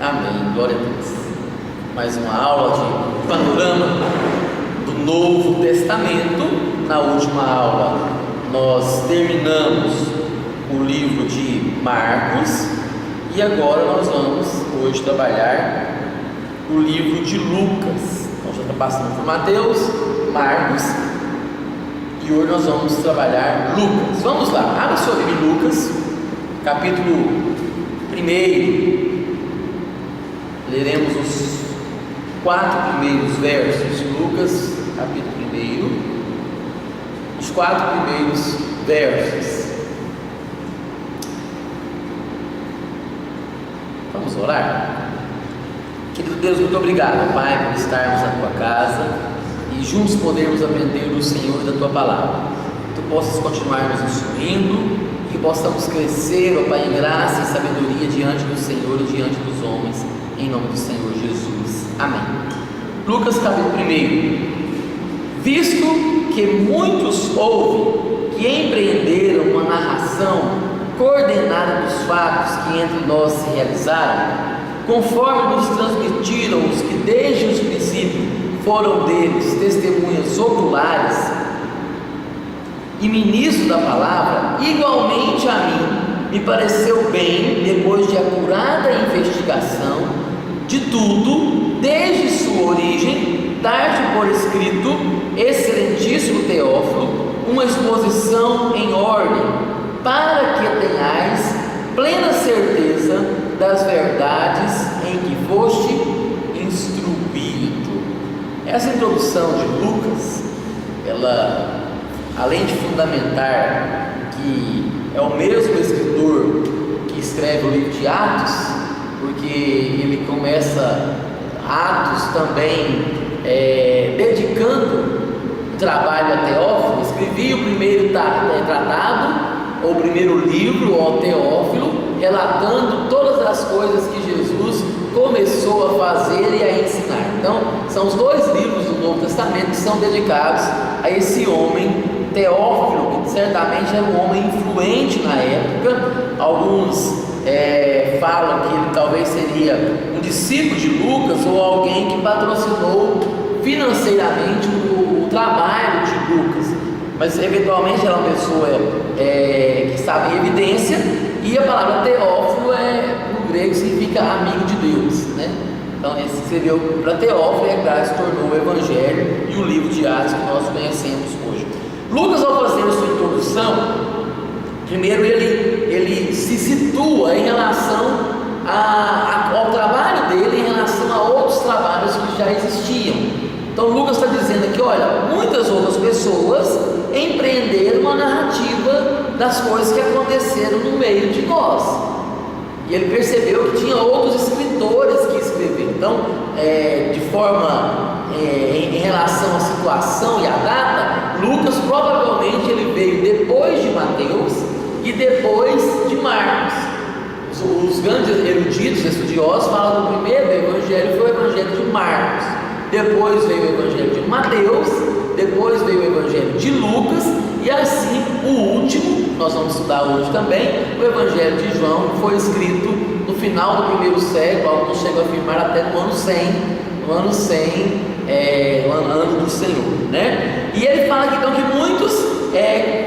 Amém, glória a Deus. Mais uma aula de panorama do Novo Testamento. Na última aula nós terminamos o livro de Marcos e agora nós vamos hoje trabalhar o livro de Lucas. Nós já está passando por Mateus, Marcos e hoje nós vamos trabalhar Lucas. Vamos lá, abra sua Bíblia em Lucas, capítulo 1. Leremos os 4 primeiros versos de Lucas, capítulo 1. Os 4 primeiros versos. Vamos orar? Querido Deus, muito obrigado, Pai, por estarmos na Tua casa e juntos podermos aprender do Senhor e da Tua palavra. Que Tu possas continuar nos instruindo, que possamos crescer, ó Pai, em graça e sabedoria diante do Senhor e diante dos homens, em nome do Senhor Jesus. Amém. Lucas capítulo 1. Visto que muitos houve que empreenderam uma narração coordenada dos fatos que entre nós se realizaram, conforme nos transmitiram os que desde os princípios foram deles testemunhas oculares e ministros da palavra, igualmente a mim me pareceu bem, depois de acurada investigação de tudo, desde sua origem, dar-te por escrito, excelentíssimo Teófilo, uma exposição em ordem, para que tenhais plena certeza das verdades em que foste instruído. Essa introdução de Lucas, ela, além de fundamentar que é o mesmo escritor que escreve o livro de Atos, porque ele começa Atos também dedicando o trabalho a Teófilo. Escrevi o primeiro tratado, ou o primeiro livro ao Teófilo, relatando todas as coisas que Jesus começou a fazer e a ensinar. Então, são os 2 livros do Novo Testamento que são dedicados a esse homem, Teófilo, que certamente era um homem influente na época. Alguns falam que ele talvez seria um discípulo de Lucas ou alguém que patrocinou financeiramente o trabalho de Lucas, mas eventualmente era uma pessoa que estava em evidência. E a palavra Teófilo no grego significa amigo de Deus, né? Então ele escreveu para Teófilo e agora se tornou o Evangelho e o livro de Atos que nós conhecemos hoje. Lucas, ao fazer a sua introdução, primeiro ele se situa em relação ao trabalho dele, em relação a outros trabalhos que já existiam. Então Lucas está dizendo aqui, olha, muitas outras pessoas empreenderam uma narrativa das coisas que aconteceram no meio de nós, e ele percebeu que tinha outros escritores que escreveram. Então, de forma em relação à situação e à data, Lucas provavelmente ele veio depois de Mateus e depois de Marcos. Os grandes eruditos, estudiosos, falam que o primeiro evangelho foi o evangelho de Marcos, depois veio o evangelho de Mateus, depois veio o evangelho de Lucas, e assim o último, nós vamos estudar hoje também, o evangelho de João, que foi escrito no final do primeiro século. Alguns chegam a afirmar até no ano 100, ano do Senhor, né? E ele fala aqui então que muitos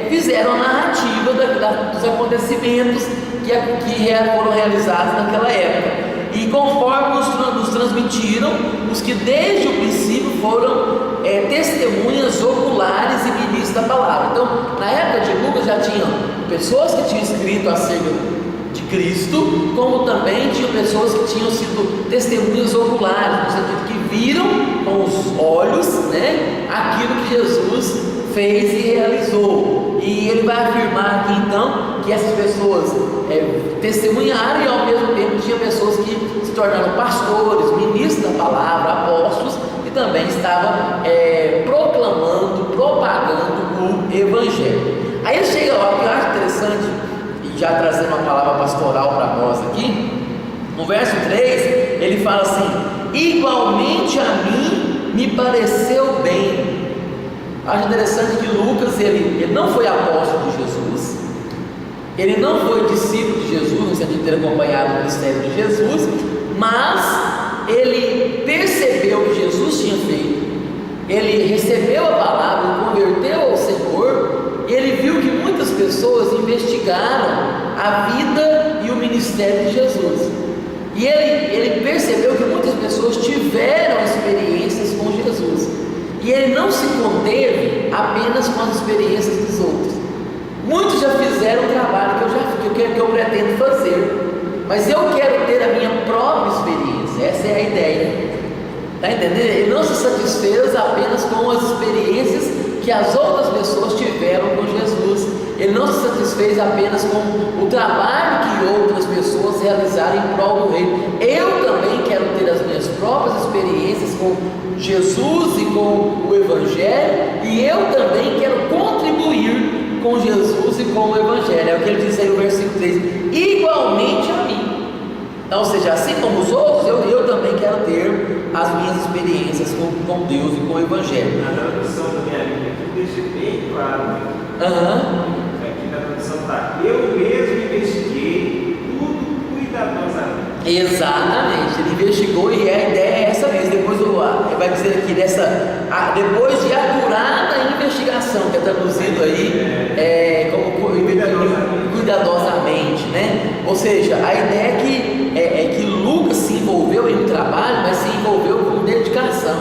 fizeram a narrativa dos acontecimentos que foram realizados naquela época, e conforme nos transmitiram os que desde o princípio foram testemunhas oculares e ministros da palavra. Então, na época de Lucas já tinham pessoas que tinham escrito acerca de Cristo, como também tinham pessoas que tinham sido testemunhas oculares, no sentido que viram com os olhos, né, aquilo que Jesus fez e realizou. E ele vai afirmar aqui então que essas pessoas testemunharam, e ao mesmo tempo tinha pessoas que se tornaram pastores, ministros da palavra, apóstolos, e também estavam proclamando, propagando o evangelho. Aí ele chega lá, que eu acho interessante, e já trazendo uma palavra pastoral para nós aqui, no verso 3, ele fala assim: igualmente a mim me pareceu bem. Acho interessante que Lucas, ele não foi apóstolo de Jesus, ele não foi discípulo de Jesus, no sentido de ter acompanhado o ministério de Jesus, mas ele percebeu o que Jesus tinha feito, ele recebeu a palavra, converteu ao Senhor, e ele viu que muitas pessoas investigaram a vida e o ministério de Jesus, e ele percebeu que muitas pessoas tiveram experiências com Jesus, e ele não se conteve apenas com as experiências dos outros. Muitos já fizeram o trabalho que eu pretendo fazer, mas eu quero ter a minha própria experiência. Essa é a ideia, está entendendo? Ele não se satisfez apenas com as experiências que as outras pessoas tiveram com Jesus, ele não se satisfez apenas com o trabalho que outras pessoas realizaram em prol do reino. Eu também quero ter as minhas próprias experiências com Jesus e com o Evangelho, e eu também quero contribuir com Jesus e com o Evangelho. É o que ele diz aí no versículo 3: igualmente a mim. Então, ou seja, assim como os outros, eu também quero ter as minhas experiências com Deus e com o Evangelho. Na tradução da minha Bíblia aqui deixa bem claro. Aqui na tradução está: eu mesmo investiguei tudo cuidadosamente. Exatamente, ele investigou, e a ideia é essa mesmo. Depois ele vai dizer aqui, depois de acurada investigação, que é traduzido aí como cuidadosamente, né? Ou seja, a ideia é que Lucas se envolveu em um trabalho, mas se envolveu com dedicação.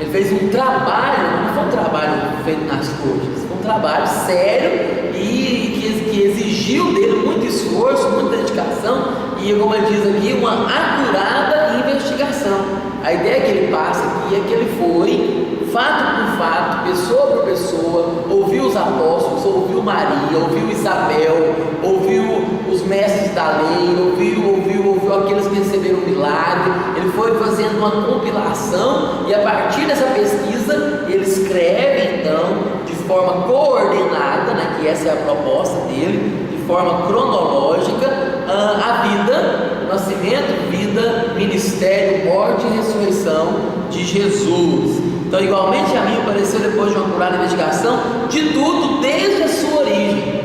Ele fez um trabalho, não foi um trabalho feito nas coxas, foi um trabalho sério e que exigiu dele muito esforço, muita dedicação, e como ele diz aqui, uma acurada investigação. A ideia que ele passa aqui é que ele foi, fato por fato, pessoa por pessoa, ouviu os apóstolos, ouviu Maria, ouviu Isabel, ouviu os mestres da lei, ouviu aqueles que receberam o milagre. Ele foi fazendo uma compilação, e a partir dessa pesquisa ele escreve então de forma coordenada, né, que essa é a proposta dele, de forma cronológica, a vida, nascimento, vida, ministério, morte e ressurreição de Jesus. Então, igualmente a mim apareceu depois de uma acurada investigação de tudo desde a sua origem.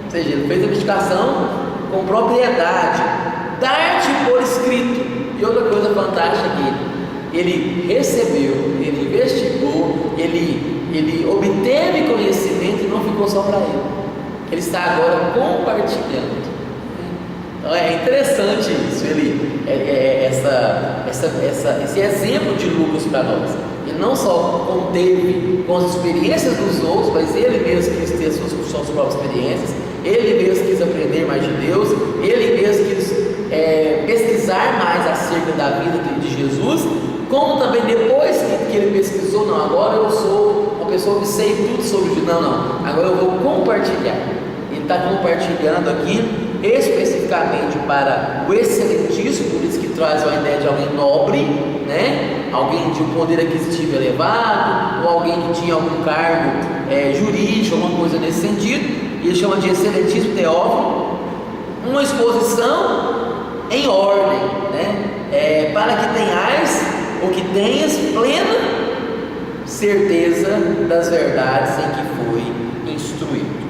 Ou seja, ele fez a investigação com propriedade, dar-te por escrito. E outra coisa fantástica aqui, ele recebeu, ele investigou, ele obteve conhecimento e não ficou só para ele. Ele está agora compartilhando. Então é interessante isso, esse exemplo de Lucas para nós. Ele não só conteve com as experiências dos outros, mas ele mesmo quis ter suas próprias experiências, ele mesmo quis aprender mais de Deus, ele mesmo quis pesquisar mais acerca da vida de Jesus, como também depois que ele pesquisou, não, agora eu sou uma pessoa que sei tudo sobre Jesus, não, agora eu vou compartilhar. Ele está compartilhando aqui especificamente para o excelentíssimo, por isso que traz a ideia de alguém nobre, né? Alguém de um poder aquisitivo elevado, ou alguém que tinha algum cargo jurídico, alguma coisa nesse sentido, e ele chama de excelentíssimo Teófilo, uma exposição em ordem, né? Para que tenhas plena certeza das verdades em que foi instruído.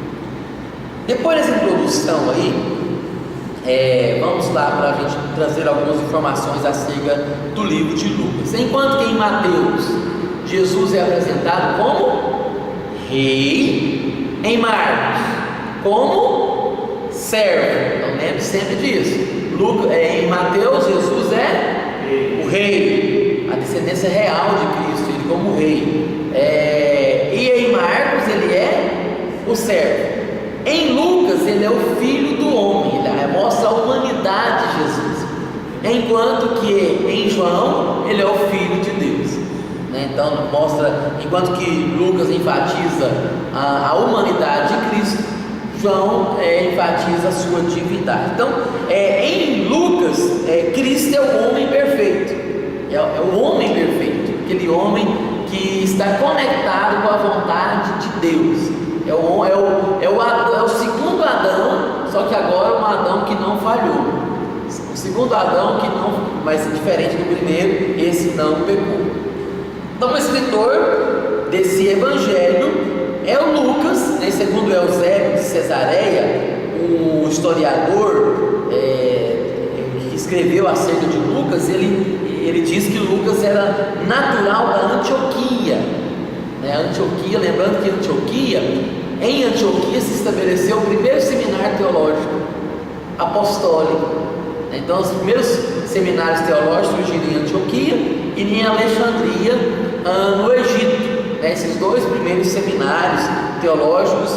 Depois dessa introdução aí, vamos lá para a gente trazer algumas informações acerca do livro de Lucas. Enquanto que em Mateus Jesus é apresentado como rei, em Marcos como servo. Então lembre sempre disso. Em Mateus Jesus é o rei, a descendência real de Cristo, ele como rei. E em Marcos ele é o servo. Em Lucas ele é o filho do homem, ele mostra a humanidade de Jesus, enquanto que em João ele é o filho de Deus, né? Então mostra, enquanto que Lucas enfatiza a humanidade de Cristo, João enfatiza a sua divindade. Então em Lucas Cristo é o homem perfeito, é o homem perfeito, aquele homem que está conectado com a vontade de Deus. É o segundo Adão, só que agora é um Adão que não falhou. O segundo Adão que não, mas diferente do primeiro, esse não pecou. Então o escritor desse evangelho é o Lucas, né? Segundo Eusébio de Cesareia, o historiador que escreveu acerca de Lucas, ele diz que Lucas era natural da Antioquia, né? Antioquia, lembrando que em Antioquia se estabeleceu o primeiro seminário teológico apostólico. Então os primeiros seminários teológicos surgiram em Antioquia e em Alexandria, no Egito, né? Esses dois primeiros seminários teológicos,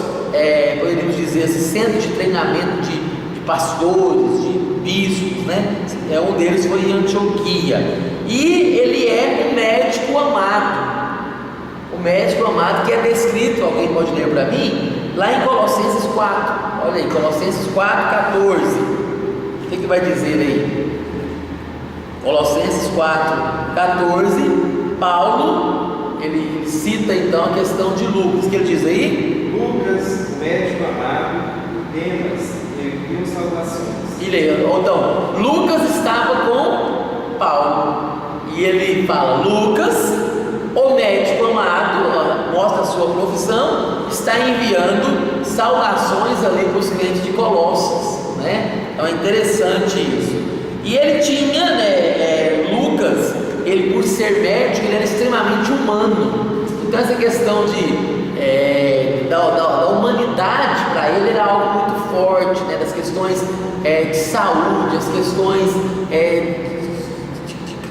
poderíamos dizer assim, centro de treinamento de pastores, de bispos, né? Um deles foi em Antioquia. E ele é o médico amado que é descrito, alguém pode ler para mim, lá em Colossenses 4. Olha aí, Colossenses 4:14. O que vai dizer aí? Colossenses 4:14. Paulo, ele cita então a questão de Lucas. O que ele diz aí? Lucas, médico amado, Demas, enviam salvações. E leia. Então, Lucas estava com Paulo e ele fala: Lucas, o médico amado, mostra a sua profissão, está enviando saudações ali para os crentes de Colossos, né? Então é interessante isso. E ele tinha, Lucas, ele por ser médico, ele era extremamente humano. Então essa questão da humanidade para ele era algo muito forte, né? Das questões de saúde, as questões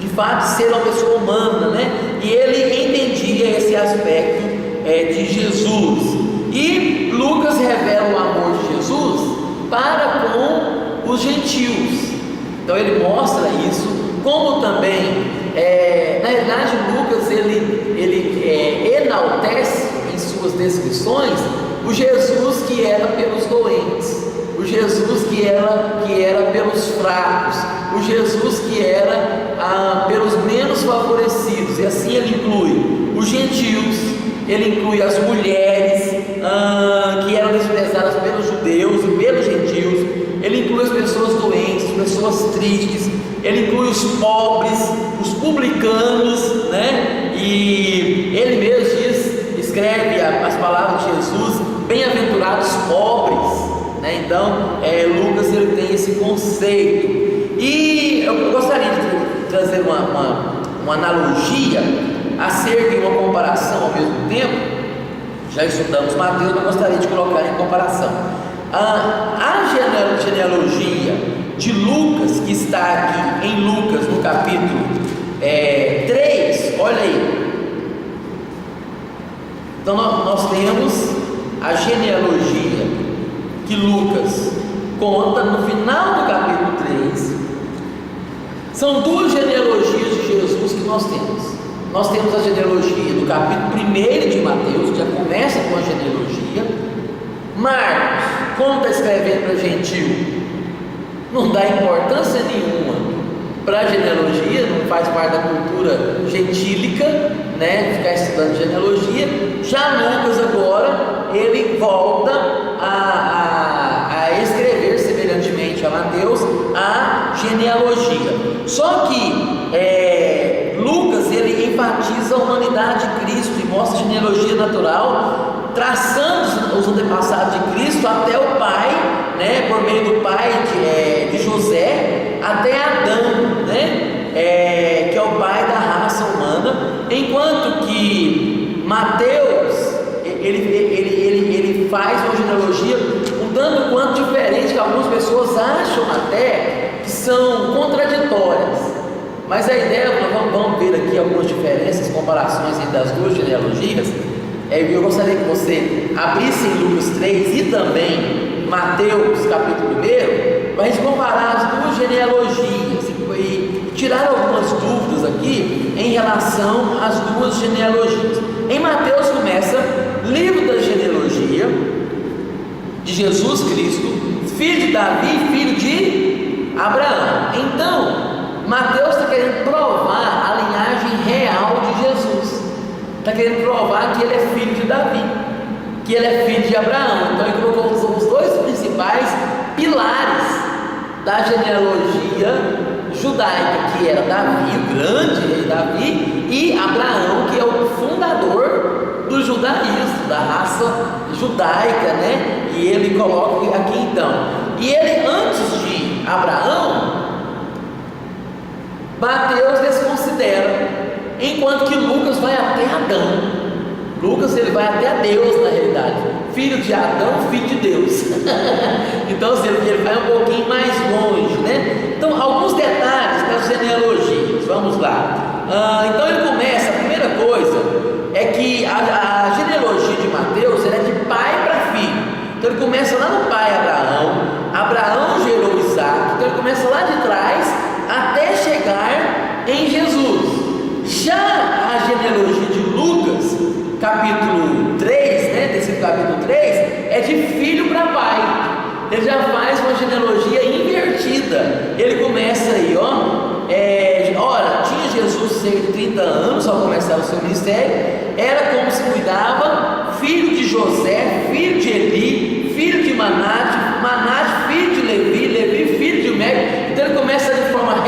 de fato de ser uma pessoa humana, né? E ele entendia esse aspecto de Jesus. E Lucas revela o amor de Jesus para com os gentios. Então ele mostra isso, como também, na verdade, Lucas ele enaltece em suas descrições o Jesus que era pelos doentes, o Jesus que era pelos fracos, o Jesus que era pelos menos favorecidos. E assim ele inclui os gentios, ele inclui as mulheres que eram desprezadas pelos judeus e pelos gentios, ele inclui as pessoas doentes, as pessoas tristes, ele inclui os pobres, os publicanos, né? E ele mesmo escreve as palavras de Jesus: bem-aventurados pobres, né? Então Lucas ele tem esse conceito. E eu gostaria de trazer uma analogia acerca de uma comparação ao mesmo tempo. Já estudamos Mateus, mas gostaria de colocar em comparação a genealogia de Lucas, que está aqui em Lucas no capítulo 3, olha aí. Então nós temos a genealogia que Lucas conta no final do capítulo 3. São duas genealogias de Jesus que nós temos. Nós temos a genealogia do capítulo 1 de Mateus, que já começa com a genealogia. Marcos, como está escrevendo para gentil, não dá importância nenhuma para a genealogia, não faz parte da cultura gentílica, né? Ficar estudando genealogia. Já Lucas agora, ele volta a escrever semelhantemente a Mateus a genealogia. Só que Lucas ele enfatiza a humanidade de Cristo e mostra a genealogia natural, traçando os antepassados de Cristo até o pai, né, por meio do pai de José até Adão, né, que é o pai da raça humana, enquanto que Mateus ele faz uma genealogia um tanto quanto diferente, que algumas pessoas acham até que são contraditórias. Mas a ideia, vamos ver aqui algumas diferenças, comparações entre as duas genealogias. Eu gostaria que você abrisse em Lucas 3 e também Mateus capítulo 1, para a gente comparar as duas genealogias e tirar algumas dúvidas aqui em relação às duas genealogias. Em Mateus começa livro da genealogia de Jesus Cristo, filho de Davi e filho de Abraão. Então Mateus está querendo provar a linhagem real de Jesus, está querendo provar que ele é filho de Davi, que ele é filho de Abraão. Então ele colocou os dois principais pilares da genealogia judaica, que era Davi, o grande rei Davi, e Abraão, que é o fundador do judaísmo, da raça judaica, né? E ele coloca aqui então, e ele antes de Abraão, Mateus desconsidera, enquanto que Lucas vai até Adão. Lucas ele vai até Deus, na realidade, filho de Adão, filho de Deus. Então ele vai um pouquinho mais longe, né? Então alguns detalhes das genealogias, vamos lá. Então ele começa, a primeira coisa é que a genealogia de Mateus ela é de pai para filho. Então ele começa lá no pai Abraão. Abraão gerou Isaac. Então ele começa lá de trás até chegar em Jesus. Já a genealogia de Lucas, capítulo 3, né, desse capítulo 3, é de filho para pai. Ele já faz uma genealogia invertida. Ele começa aí, ora, tinha Jesus cerca de 30 anos ao começar o seu ministério, era como se cuidava, filho de José, filho de Eli, filho de Manate, Manate, filho de Levi, Levi, filho de Mec. Então ele começa de forma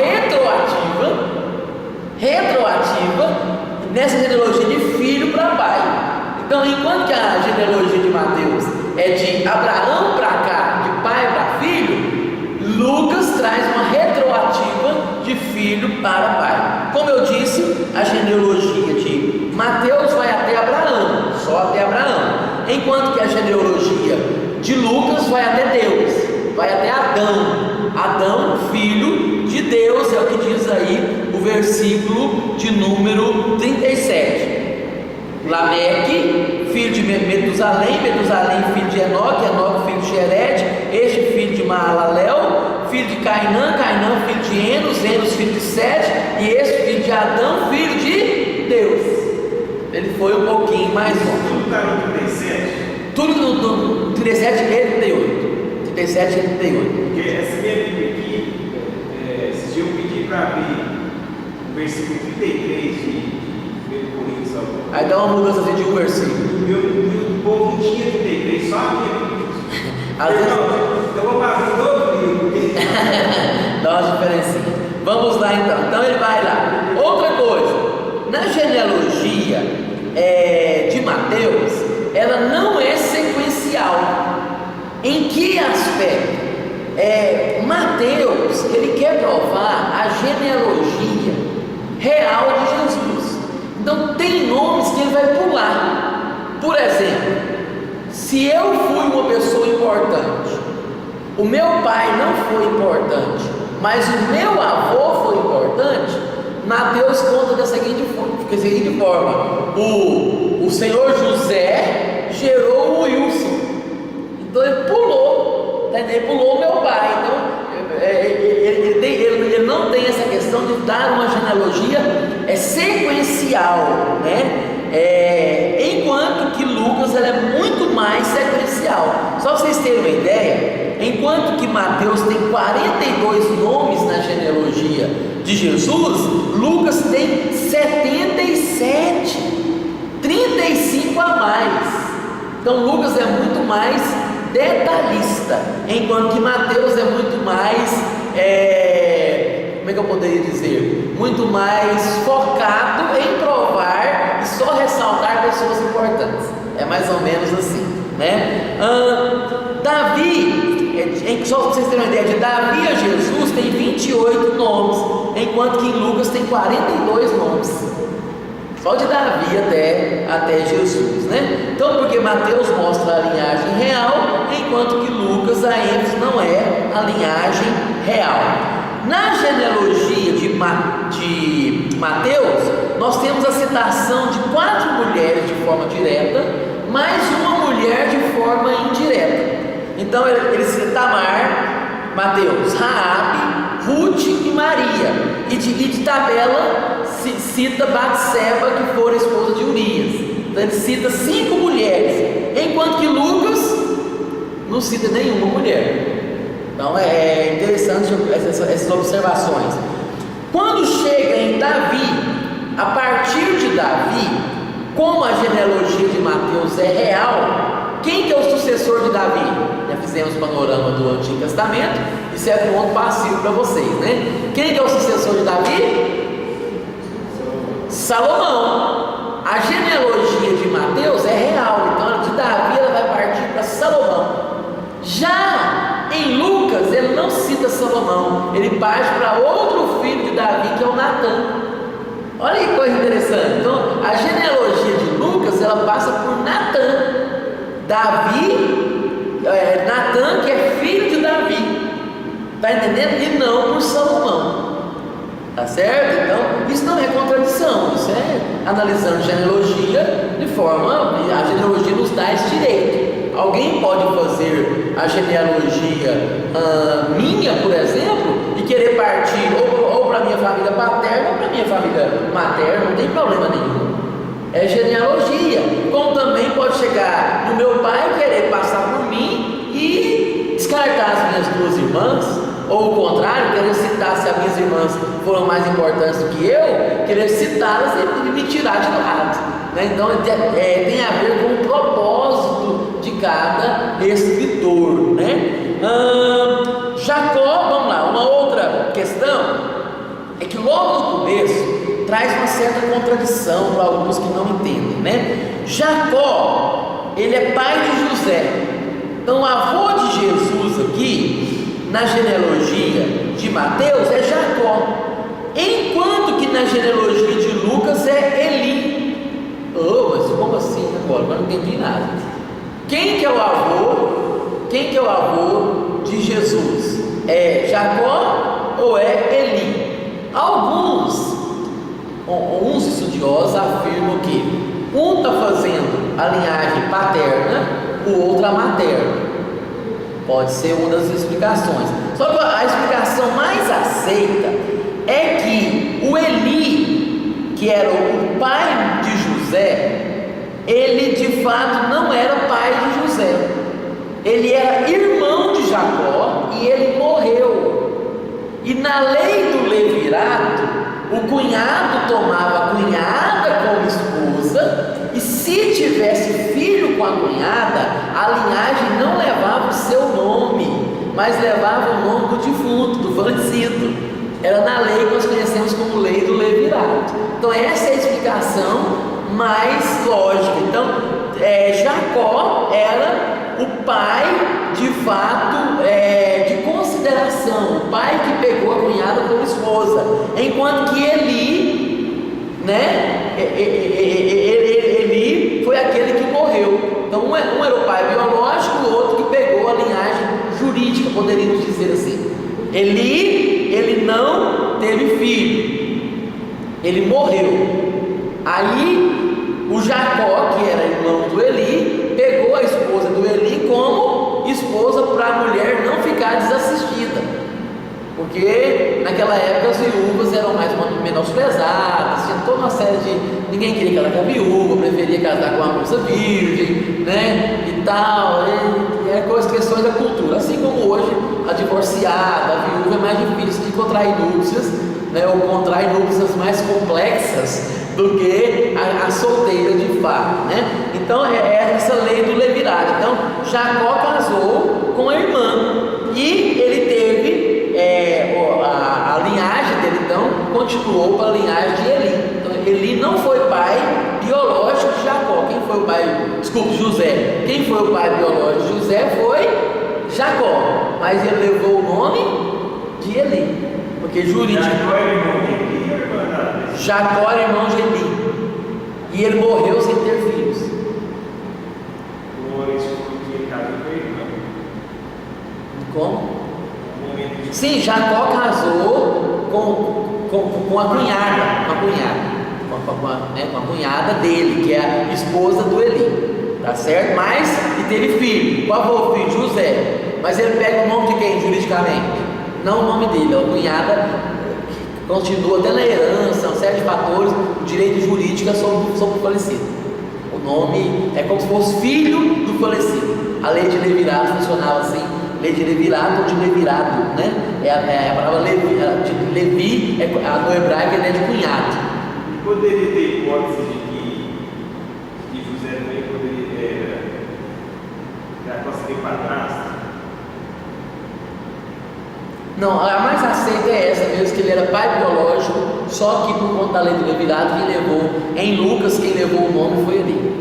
retroativa, nessa genealogia de filho para pai. Então, enquanto que a genealogia de Mateus é de Abraão para cá, de pai para filho, Lucas traz uma retroativa de filho para pai. Como eu disse, a genealogia de Mateus vai até Abraão, só até Abraão, enquanto que a genealogia de Lucas vai até Deus, vai até Adão. Adão, filho de Deus, é o que diz aí o versículo de número 37. Lameque, filho de Metusalém, Metusalém, filho de Enoque, Enoque, filho de Xerede, este filho de Maalalel, filho de Cainã, Cainã, filho de Enos, Enos, filho de Sete, e este filho de Adão, filho de Deus. Ele foi um pouquinho mais longe. Tudo está no 37? Tudo no 37 e 38. 37 e 38. Porque essa minha Bíblia aqui, esse dia eu pedi para abrir o versículo 33 de 1 Coríntios. Aí dá uma mudança de um versículo. O povo não tinha 33, só a minha Bíblia. Às vezes... Eu vou abrir todo livro. Dá uma diferencinha. Vamos lá então. Então ele vai lá. Outra coisa, na genealogia de Mateus, ela não é sequencial. Em que aspecto? Mateus, ele quer provar a genealogia real de Jesus. Então tem nomes que ele vai pular. Por exemplo, se eu fui uma pessoa importante, o meu pai não foi importante, mas o meu avô foi importante, Mateus conta da seguinte forma: o senhor José gerou o Wilson. Então ele pulou, ele pulou o meu pai. Então ele não tem essa questão de dar uma genealogia sequencial, né? Enquanto que Lucas ela é muito mais sequencial. Só para vocês terem uma ideia, enquanto que Mateus tem 42 nomes na genealogia de Jesus, Lucas tem 77, 35 a mais. Então Lucas é muito mais detalhista, enquanto que Mateus é muito mais, como é que eu poderia dizer? Muito mais focado em provar e só ressaltar pessoas importantes. É mais ou menos assim, né? Davi, só para vocês terem uma ideia, de Davi a Jesus tem 28 nomes, enquanto que em Lucas tem 42 nomes. Só de Davi até Jesus, né? Então, porque Mateus mostra a linhagem real, enquanto que Lucas, a ênfase não é a linhagem real. Na genealogia de Mateus, nós temos a citação de 4 mulheres de forma direta, mais uma mulher de forma indireta. Então, ele cita Tamar, Mateus, Raabe, Ruth e Maria. E de tabela cita Batseba, que for a esposa de Urias. Então ele cita 5 mulheres, enquanto que Lucas não cita nenhuma mulher. Então é interessante essas observações. Quando chega em Davi, a partir de Davi, como a genealogia de Mateus é real, quem que é o sucessor de Davi? Já fizemos o panorama do Antigo Testamento, isso é ponto passivo para vocês, né? Quem que é o sucessor de Davi? Salomão. A genealogia de Mateus é real, então de Davi ela vai partir para Salomão. Já em Lucas ele não cita Salomão, ele parte para outro filho de Davi, que é o Natan. Olha que coisa interessante. Então, a genealogia de Lucas, ela passa por Natan. Natan, que é filho de Davi. Está entendendo? E não por Salomão. Tá certo? Então, isso não é contradição. Isso é analisando genealogia de forma... A genealogia nos dá esse direito. Alguém pode fazer a genealogia minha, por exemplo, e querer partir ou para minha família paterna ou para minha família materna, não tem problema nenhum. É genealogia. Como também pode chegar no meu pai e querer passar por mim e descartar as minhas duas irmãs, ou o contrário, querer citar se as minhas irmãs foram mais importantes do que eu, querer citá-las e me tirar de lado, né? Então tem a ver com o propósito de cada escritor, né? Jacó, vamos lá, uma outra questão é que logo no começo traz uma certa contradição para alguns que não entendem, né? Jacó, ele é pai de José. Então o avô de Jesus aqui, na genealogia de Mateus, é Jacó, enquanto que na genealogia de Lucas é Eli. Mas como assim agora? Eu não entendi nada. Quem que é o avô? Quem que é o avô de Jesus? É Jacó ou é Eli? Uns estudiosos afirmam que um está fazendo a linhagem paterna, o outro a materna. Pode ser uma das explicações. Só que a explicação mais aceita é que o Eli, que era o pai de José, ele de fato não era pai de José. Ele era irmão de Jacó e ele morreu. E na lei do levirato, o cunhado tomava a cunhada como esposa, e se tivesse filho com a cunhada, a linhagem não levava o seu nome, mas levava o nome do defunto, do falecido. Era na lei que nós conhecemos como lei do levirato. Então essa é a explicação mais lógica. Então Jacó era o pai de fato de consideração, o pai que pegou a cunhada como esposa, enquanto que Eli, né, Eli foi aquele que morreu. Então um era o pai biológico, o outro que pegou a linhagem jurídica, poderíamos dizer assim. Eli, ele não teve filho, ele morreu. Aí o Jacó, que era irmão do Eli, pegou a esposa do Eli como esposa para a mulher não ficar desassistida, porque naquela época as viúvas eram mais menosprezadas, tinha toda uma série de... ninguém queria casar com a viúva, preferia casar com uma moça virgem, né, e tal, questões da cultura. Assim como hoje a divorciada, a viúva é mais difícil de contrair núpcias, né, ou contrair núpcias mais complexas do que a solteira de fato, né? Então é essa lei do levirato. Então Jacó casou com a irmã e ele teve a linhagem dele, então continuou para a linhagem de Eli. Então Eli não foi pai biológico de Jacó. Quem foi o pai? Desculpe, José. Quem foi o pai biológico de José foi Jacó, mas ele levou o nome de Eli, porque jurídico. Jacó era irmão de Eli, e ele morreu sem ter filhos. Como? Sim, Jacó casou com a cunhada, com a cunhada dele, que é a esposa do Eli, tá certo? Mas, e teve filho. Qual foi o filho? José. Mas ele pega o nome de quem juridicamente? Não o nome dele, a cunhada continua até na herança, uma série de fatores, o direito jurídico é sobre o falecido. O nome é como se fosse filho do falecido. A lei de levirato funcionava assim, lei de levirato ou de levirado, né? A palavra Levi, no hebraico ele é de cunhado. Poderia ter hipótese de que José também poderia ser padrasto? Não, a mais aceita é essa mesmo, que ele era pai biológico, só que por conta da lei do levirato, em Lucas, quem levou o nome foi Eli.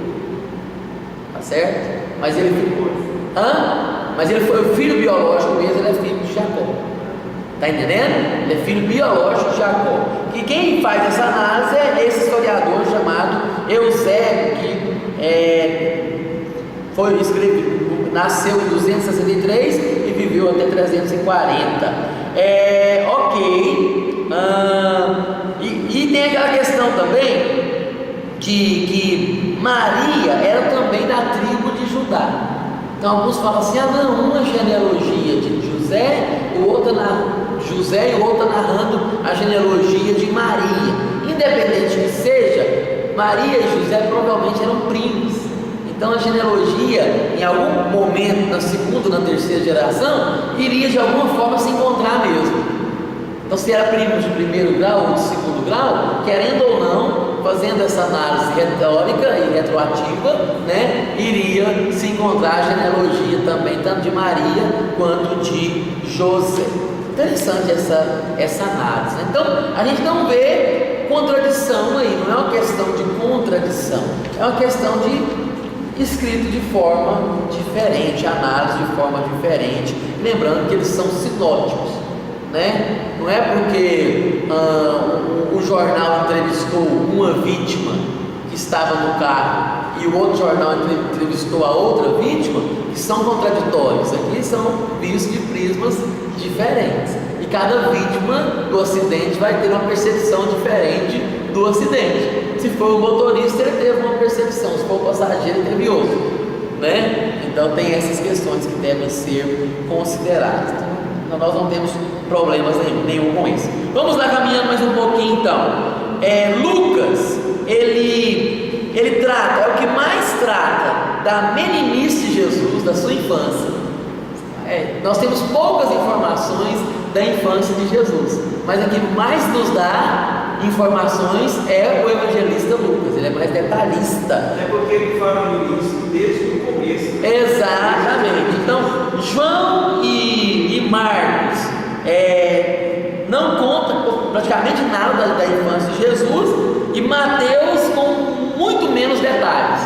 Tá certo? Mas ele foi o filho biológico mesmo, ele é filho de Jacó. Tá entendendo? Ele é filho biológico de Jacó. E quem quem faz essa análise é esse historiador chamado Eusébio, que nasceu em 263 e viveu até 340. E tem aquela questão também que Maria era também da tribo de Judá. Então alguns falam assim: uma genealogia de José e o outro narrando a genealogia de Maria. Independente que seja, Maria e José provavelmente eram primos. Então a genealogia, em algum momento, na segunda ou na terceira geração, iria de alguma forma se encontrar mesmo. Então, se era primo de primeiro grau ou de segundo grau, querendo ou não, fazendo essa análise retórica e retroativa, iria se encontrar a genealogia também, tanto de Maria quanto de José. Interessante essa análise. Então, a gente não vê contradição aí, não é uma questão de contradição, é uma questão de escrito de forma diferente, análise de forma diferente, lembrando que eles são sinóticos, não é porque o jornal entrevistou uma vítima que estava no carro e o outro jornal entrevistou a outra vítima que são contraditórios. Aqui são vistos de prismas diferentes e cada vítima do acidente vai ter uma percepção diferente do acidente. Se for o motorista, ele teve uma percepção, se for o passageiro, ele teve outra, Então tem essas questões que devem ser consideradas. Então, nós não temos problemas nenhum com isso. Vamos lá caminhando mais um pouquinho então. Lucas, ele trata, é o que mais trata da meninice de Jesus, da sua infância. Nós temos poucas informações da infância de Jesus, mas o que mais nos dá informações é o evangelista Lucas. Ele é mais detalhista. É porque ele fala no início, desde o começo. Exatamente. Então, João e Marcos não contam praticamente nada da infância de Jesus, e Mateus com muito menos detalhes.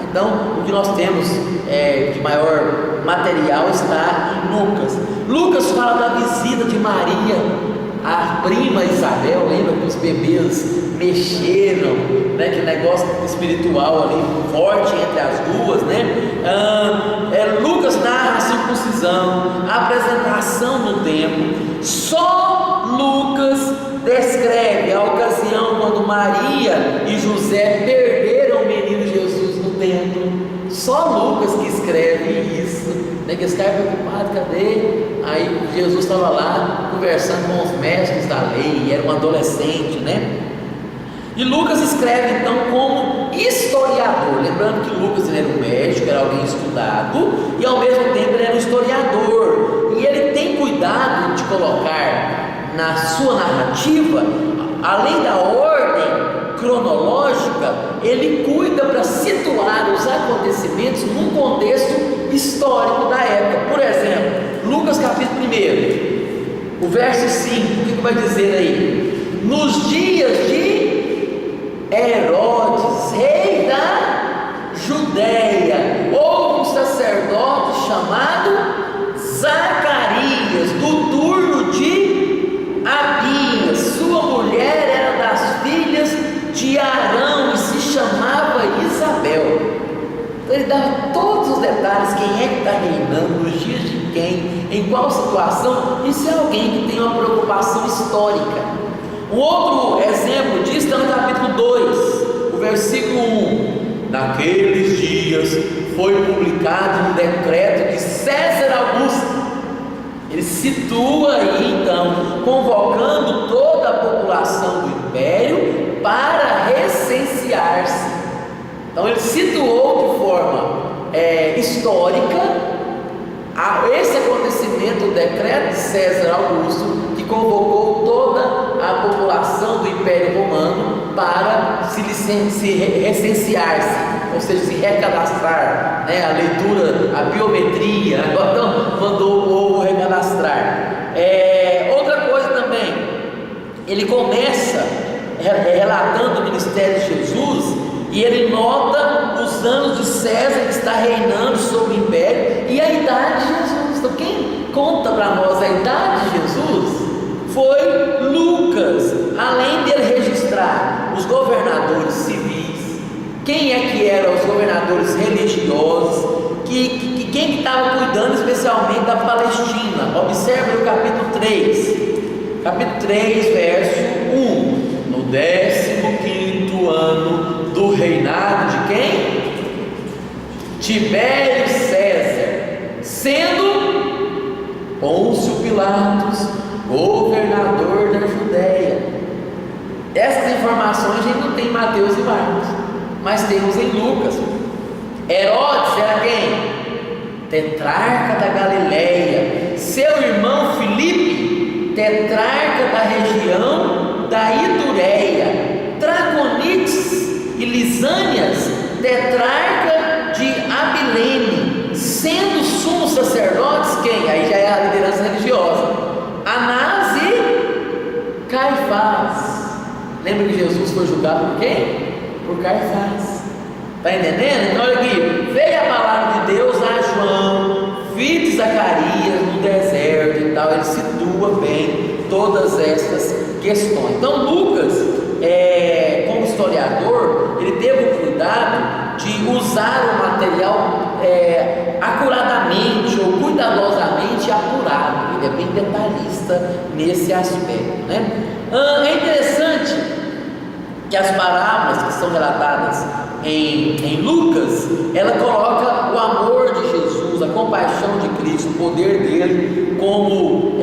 Então, o que nós temos de maior material está em Lucas. Lucas fala da visita de Maria, a prima Isabel. Lembra que os bebês mexeram, que negócio espiritual ali forte entre as duas, Lucas narra a circuncisão, a apresentação no templo. Só Lucas descreve a ocasião quando Maria e José perderam o menino Jesus no templo. Só Lucas que escreve isso, que esse cara é preocupado, cadê? Aí Jesus estava lá conversando com os mestres da lei, era um adolescente, E Lucas escreve então como historiador, lembrando que Lucas era um médico, era alguém estudado, e ao mesmo tempo ele era um historiador, e ele tem cuidado de colocar na sua narrativa, além da ordem cronológica, ele cuida para situar os acontecimentos num contexto histórico da época. Por exemplo, Lucas capítulo 1, o verso 5, o que vai dizer aí? Nos dias de Herodes, rei da Judéia, houve um sacerdote chamado Zacarias, do turno de Abias. Sua mulher era das filhas de Arão e se chamava Isabel. Então ele dava todos os detalhes: quem é que está reinando, nos dias de quem, em qual situação. Isso é alguém que tem uma preocupação histórica. Um outro exemplo disso está no capítulo 2, o versículo 1. Naqueles dias foi publicado um decreto de César Augusto. Ele situa aí então, convocando toda a população do império para recensear-se. Então ele situou de forma histórica esse acontecimento, o decreto de César Augusto, que convocou toda a população do Império Romano para se recensear-se, ou seja, se recadastrar, a leitura, a biometria. Então mandou o povo recadastrar. Outra coisa também, ele começa relatando o ministério de Jesus, e ele nota os anos de César que está reinando sobre o império e a idade de Jesus. Então quem conta para nós a idade de Jesus foi Lucas, além dele governadores civis. Quem é que eram os governadores religiosos? Quem estava cuidando especialmente da Palestina? Observe o capítulo 3, verso 1. No 15º ano do reinado de quem? Tibério César, sendo Pôncio Pilatos governador da Judéia. Essas informações a gente não tem em Mateus e Marcos, mas temos em Lucas. Herodes era quem? Tetrarca da Galileia. Seu irmão Filipe, tetrarca da região da Idureia. Traconites e Lisânias, tetrarca de Abilene, sendo sumos sacerdotes quem? Aí já é a liderança religiosa. Anás e Caifás. Lembra que Jesus foi julgado por quem? Por Caifás. Está entendendo? Então olha aqui, veio a palavra de Deus a João, filho de Zacarias, no deserto e tal. Ele situa bem todas essas questões. Então Lucas, como historiador, ele teve o cuidado de usar o material acuradamente ou cuidadosamente apurado. Ele é bem detalhista nesse aspecto, né? É interessante que as parábolas que são relatadas em Lucas, ela coloca o amor de Jesus, a compaixão de Cristo, o poder dele como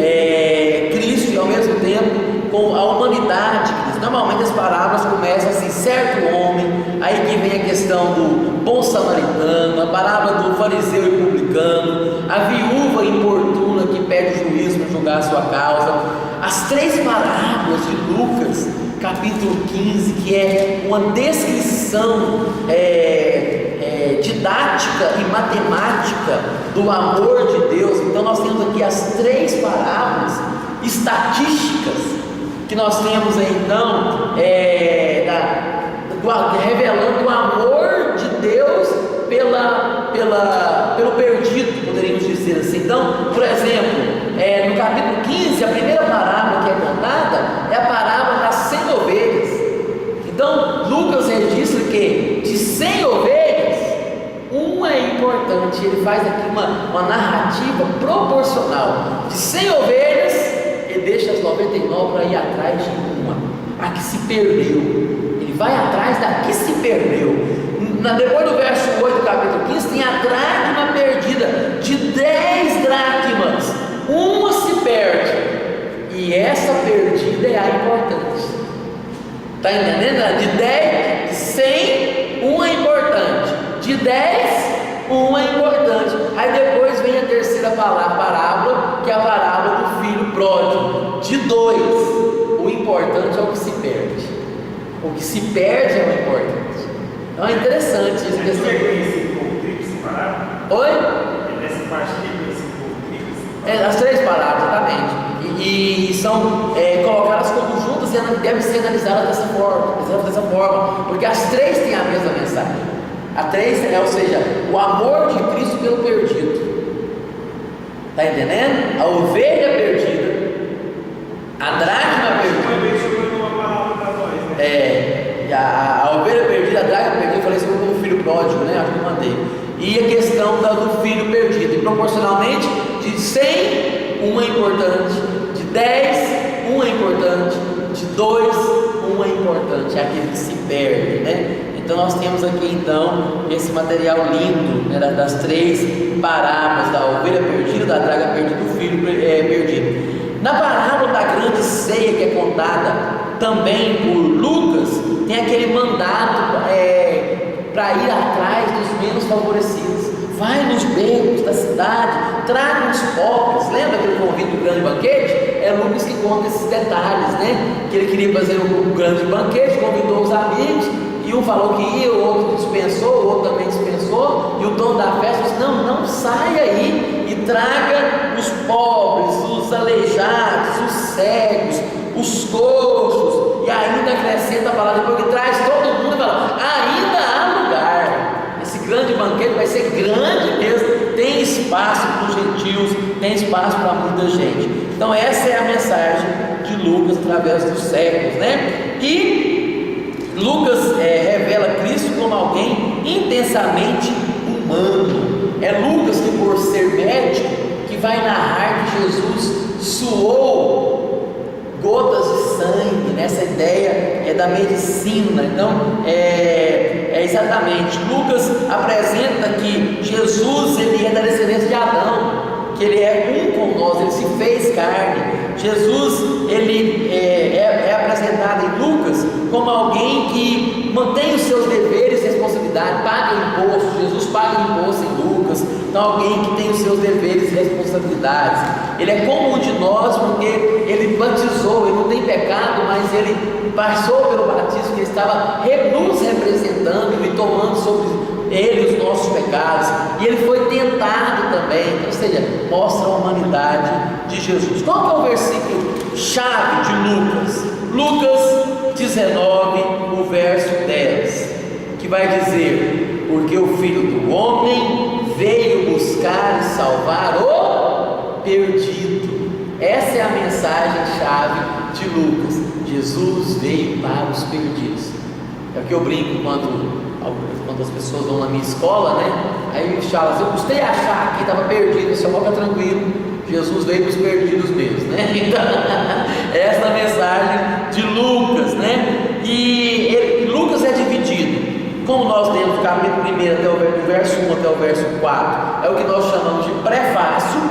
Cristo, e ao mesmo tempo com a humanidade de Cristo. Normalmente as parábolas começam assim: certo homem, aí que vem a questão do bom samaritano, a parábola do fariseu e publicano, a viúva importuna que pede juízo para julgar a sua causa. As 3 parábolas de Lucas, capítulo 15, que é uma descrição didática e matemática do amor de Deus. Então nós temos aqui as 3 parábolas estatísticas que nós temos então, revelando o amor de Deus pelo perdido, poderíamos dizer assim. Então, por exemplo, no capítulo 15, a primeira parábola que é contada é a parábola das 100 ovelhas. Então, Lucas registra que de 100 ovelhas, uma é importante. Ele faz aqui uma narrativa proporcional. De 100 ovelhas, ele deixa as 99 para ir atrás de uma, a que se perdeu. Ele vai atrás da que se perdeu. Depois do verso 8 do capítulo 15, tem a dracma perdida de 10 dracmas. Uma se perde, e essa perdida é a importante. Está entendendo? De 10, de 100, uma é importante. De 10, uma é importante. Aí depois vem a terceira parábola, que é a parábola do filho pródigo. De 2, o importante é o que se perde. O que se perde é o importante. Então é interessante isso. Você reconhece como tríplice parábola? Oi? Nessa parte reconhece como tríplice? As 3 parábolas, exatamente. E são colocadas como juntas e devem ser analisadas dessa forma, porque as 3 têm a mesma mensagem. A 3 ou seja, o amor de Cristo pelo perdido. Está entendendo? A ovelha perdida, a dracma perdida. A ovelha perdida, a dracma perdida, eu falei sobre o filho pródigo, né? Acho que eu mandei. E a questão do filho perdido. E proporcionalmente, de 100, uma é importante. De 10, uma é importante. De 2, uma é importante. É aquele que se perde, né? Então nós temos aqui então esse material lindo, né, das 3 parábolas, da ovelha perdida, da dracma perdida, do filho perdido. Na parábola da grande ceia, que é contada também por Lucas, tem aquele mandato para ir atrás dos menos favorecidos. Vai nos becos da cidade, traga os pobres. Lembra aquele convite do grande banquete? É Lucas que conta esses detalhes, né? Que ele queria fazer um grande banquete, convidou os amigos, e um falou que ia, o outro dispensou, o outro também dispensou, e o dono da festa disse: não saia aí e traga os pobres, os aleijados, os cegos, os coxos, e ainda acrescenta a palavra, depois que traz todo mundo e fala: ainda há lugar. Esse grande banquete vai ser grande mesmo, tem espaço para os gentios, tem espaço para muita gente. Então essa é a mensagem de Lucas através dos séculos, né? E Lucas revela Cristo como alguém intensamente humano. É Lucas que, por ser médico, que vai narrar que Jesus suou gotas de sangue, né? Essa ideia é da medicina. Então, exatamente, Lucas apresenta que Jesus, ele é da descendência de Adão, que ele é um com nós, ele se fez carne. Jesus, ele é apresentado em Lucas como alguém que mantém os seus deveres e responsabilidades, paga imposto. Jesus paga imposto em Lucas. Então, alguém que tem os seus deveres e responsabilidades. Ele é como um de nós, porque ele batizou, ele não tem pecado, mas ele passou pelo batismo, que ele estava nos representando e tomando sobre ele os nossos pecados, e ele foi tentado também. Então, ou seja, mostra a humanidade de Jesus. Qual que é o versículo chave de Lucas? Lucas 19, o verso 10, que vai dizer: porque o Filho do Homem veio buscar e salvar o perdido. Essa é a mensagem chave de Lucas. Jesus veio para os perdidos. É o que eu brinco quando as pessoas vão na minha escola, né? Aí me falam assim: eu custei achar que estava perdido. Você fica tranquilo, Jesus veio para os perdidos mesmo, né? Então, essa é a mensagem de Lucas, né? E Lucas é dividido, como nós temos o capítulo 1 até o verso 1 até o verso 4, é o que nós chamamos de prefácio.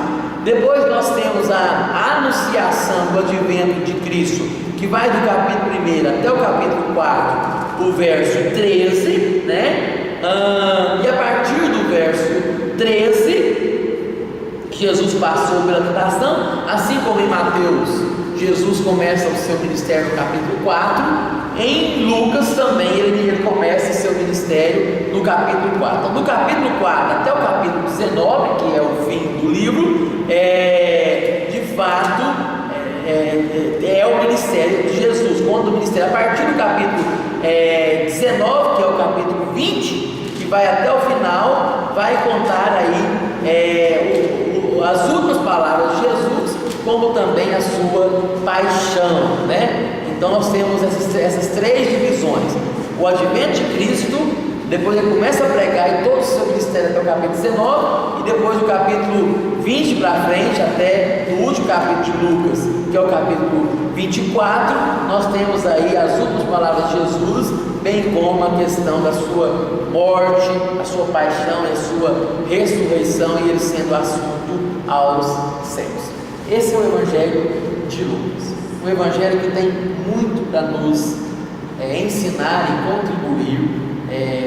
Depois nós temos a anunciação do advento de Cristo, que vai do capítulo 1 até o capítulo 4, o verso 13, né? E a partir do verso 13, Jesus passou pela tentação, assim como em Mateus, Jesus começa o seu ministério no capítulo 4, em Lucas também ele começa o seu ministério no capítulo 4. Então, do capítulo 4 até o capítulo 19, que é o fim do livro, de fato, é o ministério de Jesus. Quando o ministério, a partir do capítulo 19, que é o capítulo 20, que vai até o final, vai contar aí as últimas palavras de Jesus, como também a sua paixão, né? Então nós temos essas três divisões: o advento de Cristo, depois ele começa a pregar em todo o seu ministério até o capítulo 19, e depois do capítulo 20 para frente, até o último capítulo de Lucas, que é o capítulo 24, nós temos aí as últimas palavras de Jesus, bem como a questão da sua morte, a sua paixão e a sua ressurreição, e ele sendo assunto aos céus. Esse é o Evangelho de Lucas, um Evangelho que tem muito para nos ensinar e contribuir,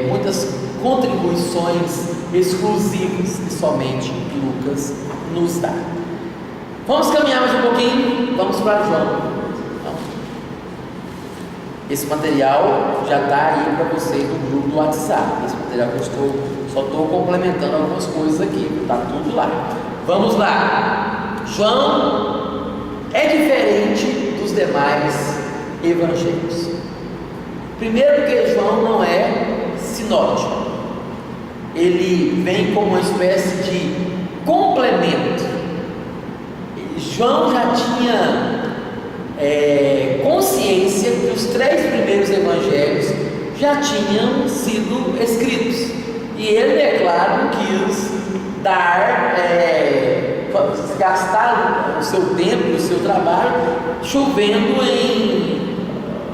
muitas contribuições exclusivas que somente Lucas nos dá. Vamos caminhar mais um pouquinho, vamos para João. Então, esse material já está aí para vocês no grupo do WhatsApp. Esse material que eu só estou complementando algumas coisas aqui, está tudo lá. Vamos lá. João é diferente dos demais evangelhos. Primeiro, porque João não é sinótico, ele vem como uma espécie de complemento. João já tinha consciência que os três primeiros evangelhos já tinham sido escritos, e ele, é claro, quis gastar o seu tempo, o seu trabalho,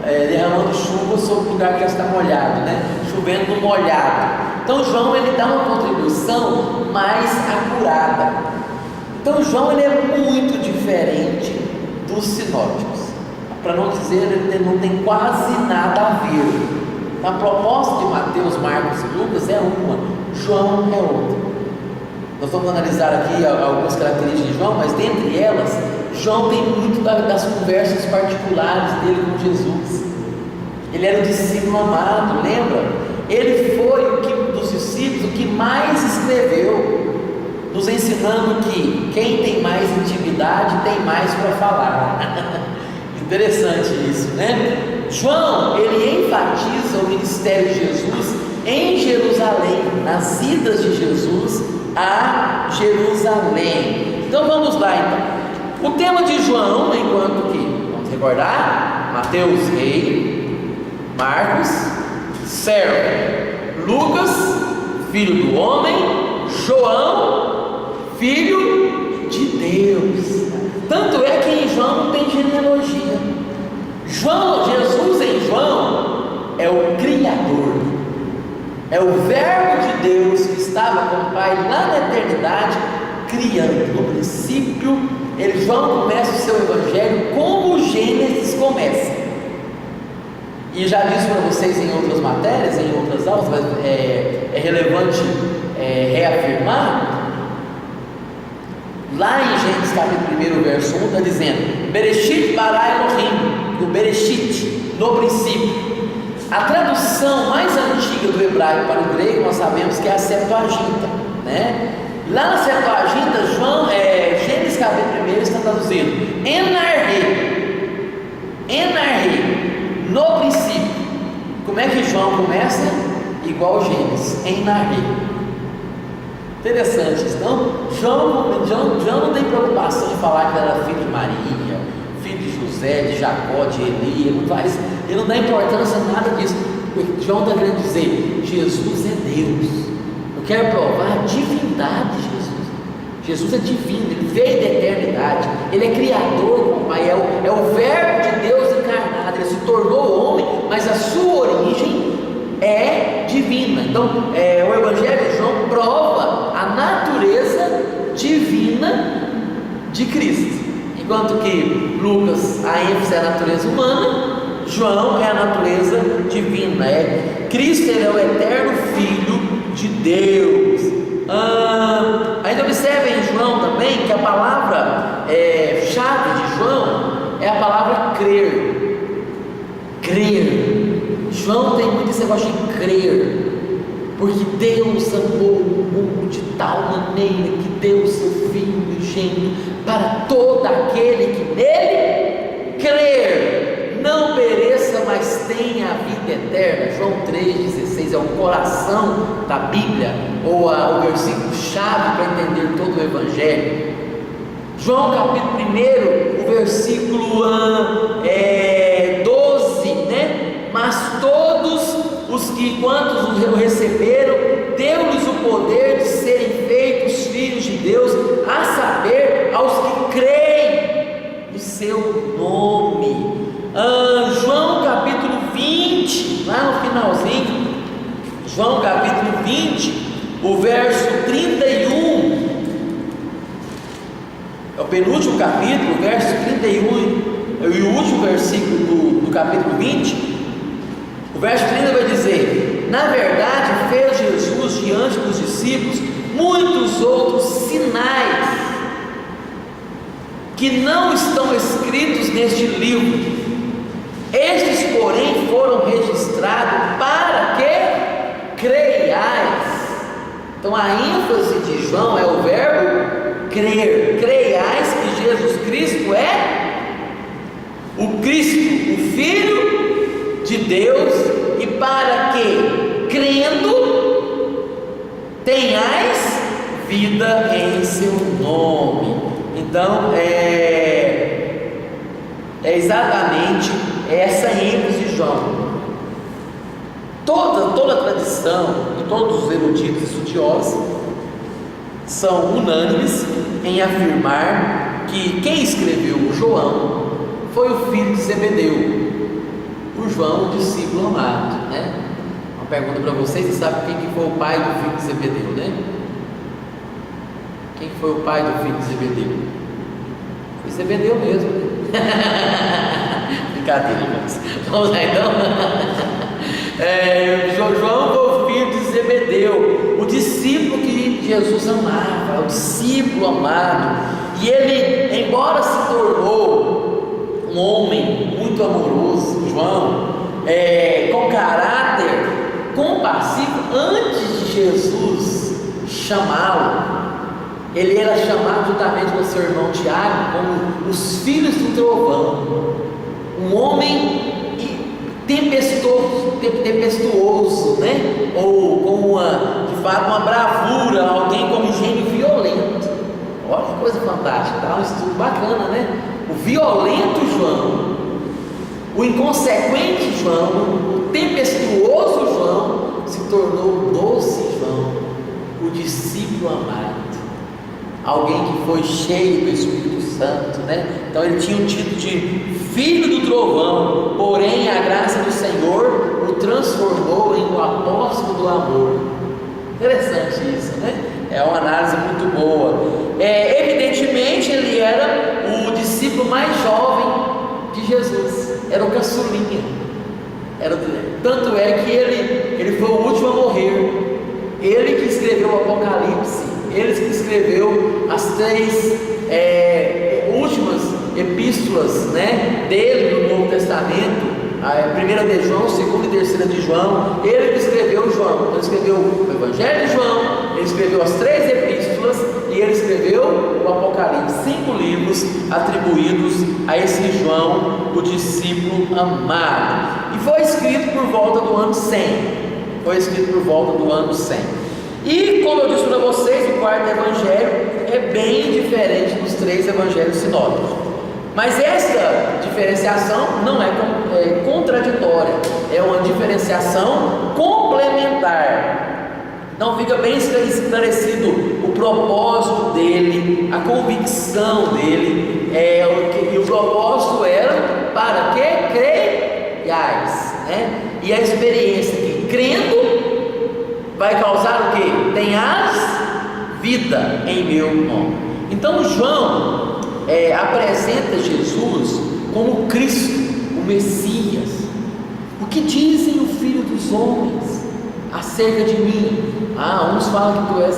derramando chuva sobre o lugar que já está molhado, né? Chovendo no molhado. Então João, ele dá uma contribuição mais acurada. Então João, ele é muito diferente dos sinóticos, para não dizer, ele não tem quase nada a ver. A proposta de Mateus, Marcos e Lucas é uma, João é outra. Nós vamos analisar aqui algumas características de João, mas dentre elas, João tem muito das conversas particulares dele com Jesus. Ele era o discípulo amado, lembra? Ele foi dos discípulos o que mais escreveu, nos ensinando que quem tem mais intimidade tem mais para falar. Interessante isso, né? João, ele enfatiza o ministério de Jesus em Jerusalém, nas idas de Jesus a Jerusalém. Então vamos lá, então. O tema de João, enquanto que, vamos recordar, Mateus rei, Marcos servo. Lucas, filho do homem. João, filho de Deus. Tanto é que em João não tem genealogia. Jesus em João é o Criador, é o Verbo de Deus que estava com o Pai lá na eternidade, criando. No princípio, João começa o seu evangelho como Gênesis começa. E já disse para vocês em outras matérias, em outras aulas, mas é relevante reafirmar. Lá em Gênesis capítulo 1, verso 1, está dizendo: Bereshit bara Elohim, no Bereshit, no princípio. A tradução mais antiga do hebraico para o grego, nós sabemos que é a Septuaginta, né? Lá na Septuaginta, Gênesis capítulo 1 está traduzindo Enarre, no princípio. Como é que João começa? Igual Gênesis, Enarre. Interessante isso, não? João não tem preocupação em falar que era filho de Maria, filho de José, de Jacó, de Elias. Ele não dá importância a nada disso. João está querendo dizer: Jesus é Deus. Eu quero provar a divindade de Jesus. Jesus é divino, ele veio da eternidade, ele é criador com o Pai, é o Verbo de Deus encarnado. Ele se tornou homem, mas a sua origem é divina. Então, o Evangelho de João prova a natureza divina de Cristo, enquanto que Lucas, a ênfase é a natureza humana, João é a natureza divina. Cristo, ele é o eterno Filho de Deus. Ainda observe em João também que a palavra chave de João é a palavra crer. João tem muito esse negócio de crer, porque Deus amou o mundo de tal maneira que deu o seu Filho unigênito para todo aquele que nele crer, não pereça, mas tenha a vida eterna. João 3,16 é o coração da Bíblia, ou o versículo chave para entender todo o Evangelho. João capítulo 1, o versículo 12, né? Mas todos os que, quantos o receberam, deu-lhes o poder de serem feitos filhos de Deus, a saber, aos que creem no seu nome. João capítulo 20, lá no finalzinho, João capítulo 20, o verso 31, é o penúltimo capítulo, o verso 31 e o último versículo do capítulo 20. O verso 30 vai dizer: na verdade fez Jesus diante dos discípulos muitos outros sinais que não estão escritos neste livro. Estes, porém, foram registrados para que creiais. Então a ênfase de João é o verbo crer. Creiais que Jesus Cristo é o Cristo, o Filho de Deus, e para que, crendo, tenhais vida em seu nome. Então é exatamente essa ênfase de João. Toda a tradição e todos os eruditos estudiosos são unânimes em afirmar que quem escreveu o João foi o filho de Zebedeu, o João, o discípulo amado, né? Uma pergunta para vocês: você sabe quem que foi o pai do filho de Zebedeu, né? Quem que foi o pai do filho de Zebedeu? Foi Zebedeu mesmo, né? Brincadeira, irmãos. Vamos lá então. João foi o filho de Zebedeu, o discípulo que Jesus amava, o discípulo amado. E ele, embora se tornou um homem muito amoroso, João, com caráter compassivo, antes de Jesus chamá-lo, ele era chamado juntamente com seu irmão Tiago como os filhos do trovão, um homem tempestuoso, né? Ou com de fato uma bravura, alguém com um gênio violento. Olha que coisa fantástica, tá? Um estudo bacana, né? O violento João, o inconsequente João, o tempestuoso João, alguém que foi cheio do Espírito Santo, né? Então ele tinha o título de filho do trovão, porém a graça do Senhor o transformou em um apóstolo do amor. Interessante isso, né? É uma análise muito boa. Evidentemente ele era o discípulo mais jovem de Jesus, era o caçulinha. Tanto é que ele foi o último a morrer. Ele que escreveu o Apocalipse, ele que escreveu as 3 últimas epístolas, né, dele no Novo Testamento, a primeira de João, segunda e terceira de João. Ele que escreveu João, ele escreveu o Evangelho de João, ele escreveu as 3 epístolas e ele escreveu o Apocalipse, 5 livros atribuídos a esse João, o discípulo amado, e foi escrito por volta do ano 100. E como eu disse para vocês, o quarto evangelho é bem diferente dos 3 evangelhos sinóticos. Mas essa diferenciação não é contraditória, é uma diferenciação complementar. Então fica bem esclarecido o propósito dele, a convicção dele, e o propósito era para que creiais, né? E a experiência que crendo vai causar o que? Tenhas vida em meu nome. Então João apresenta Jesus como Cristo, o Messias. O que dizem o Filho dos Homens acerca de mim? Uns falam que tu és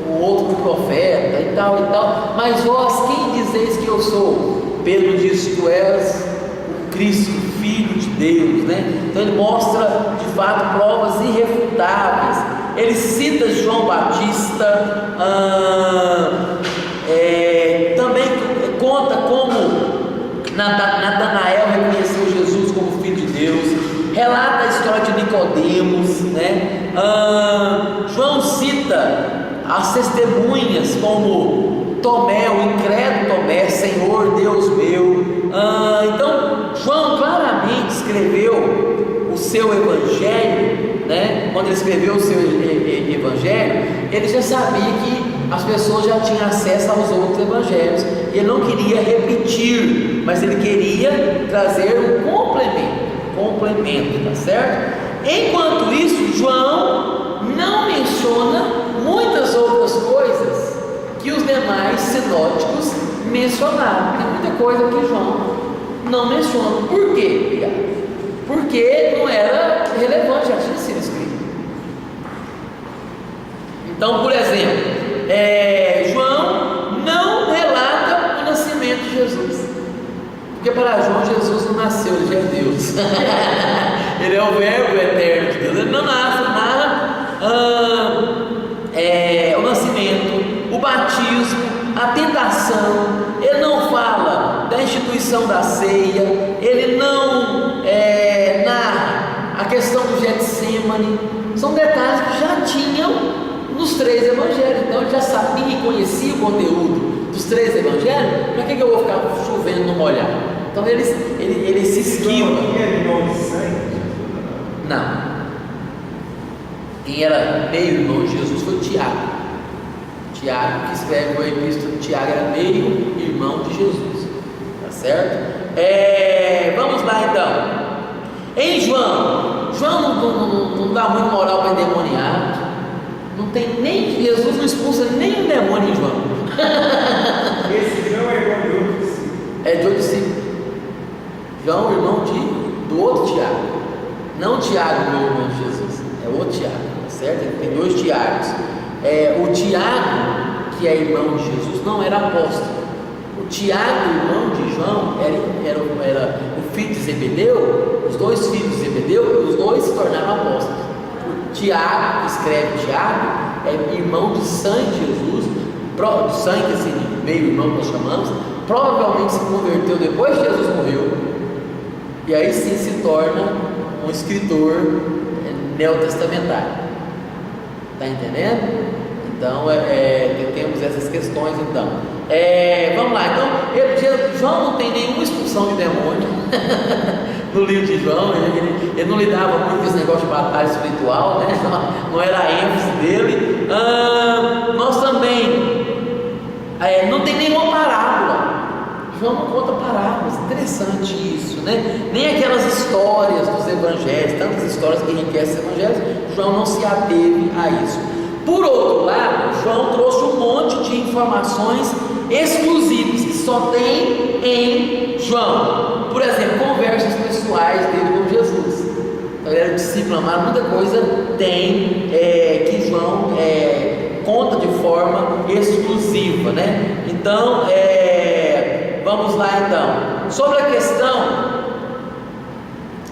o outro profeta e tal, mas vós quem dizeis que eu sou? Pedro disse: tu és o Cristo, Filho de Deus, né? Então ele mostra de fato provas irrefutáveis. Ele cita João Batista, também conta como Natanael reconheceu Jesus como Filho de Deus, relata a história de Nicodemos, né? João cita as testemunhas como Tomé, o incrédulo Tomé, Senhor Deus meu. Então João claramente escreveu o seu evangelho, né? Quando ele escreveu o seu evangelho, ele já sabia que as pessoas já tinham acesso aos outros evangelhos. Ele não queria repetir, mas ele queria trazer um complemento, tá certo? Enquanto isso, João não menciona muitas outras coisas que os demais sinóticos mencionaram. Tem muita coisa que João não menciona. Por quê? Porque não era relevante, já tinha sido escrito. Então, por exemplo, João não relata o nascimento de Jesus, porque para João Jesus não nasceu, ele já é Deus. Ele é o verbo eterno de Deus. Ele não nasce, o nascimento, o batismo, a tentação. Ele não fala da instituição da ceia, ele não narra a questão do Getsemane. São detalhes que já tinham nos 3 evangelhos. Então ele já sabia e conhecia o conteúdo dos 3 evangelhos. Para que eu vou ficar chovendo no molhado? Então ele se esquiva. Não. Quem era meio irmão de Jesus foi Tiago. Tiago, que escreve a epístola de Tiago, era meio irmão de Jesus, tá certo? Vamos lá então. Em João não dá muito moral para endemoniado. Não tem nem, Jesus não expulsa nem um demônio em João. Esse João é irmão de outro discípulo. É de outro discípulo. João, irmão do outro Tiago. Não Tiago, meu irmão de Jesus. É outro Tiago, tá certo? Ele tem 2 Tiagos. O Tiago, que é irmão de Jesus, não era apóstolo. O Tiago, irmão de João, era o filho de Zebedeu. Os 2 filhos de Zebedeu, os 2 se tornaram apóstolos. O Tiago, que escreve Tiago, é irmão de sangue de Jesus, sangue, assim, meio irmão que nós chamamos. Provavelmente se converteu depois que Jesus morreu, e aí sim se torna um escritor neotestamentário. Está entendendo? Então temos essas questões. Então vamos lá. Então João não tem nenhuma expulsão de demônio no livro de João. Ele não lidava muito com esse negócio de batalha espiritual, né? Não era a ênfase dele. Nós também Não tem nenhuma parábola. João não conta parábolas. Interessante isso, né? Nem aquelas histórias dos evangelhos, tantas histórias que enriquecem os evangelhos, João não se ateve a isso. Por outro lado, João trouxe um monte de informações exclusivas que só tem em João. Por exemplo, conversas pessoais dele com Jesus. Então, ele era discípulo amado, muita coisa tem que João conta de forma exclusiva, né? Então, vamos lá então. Sobre a questão,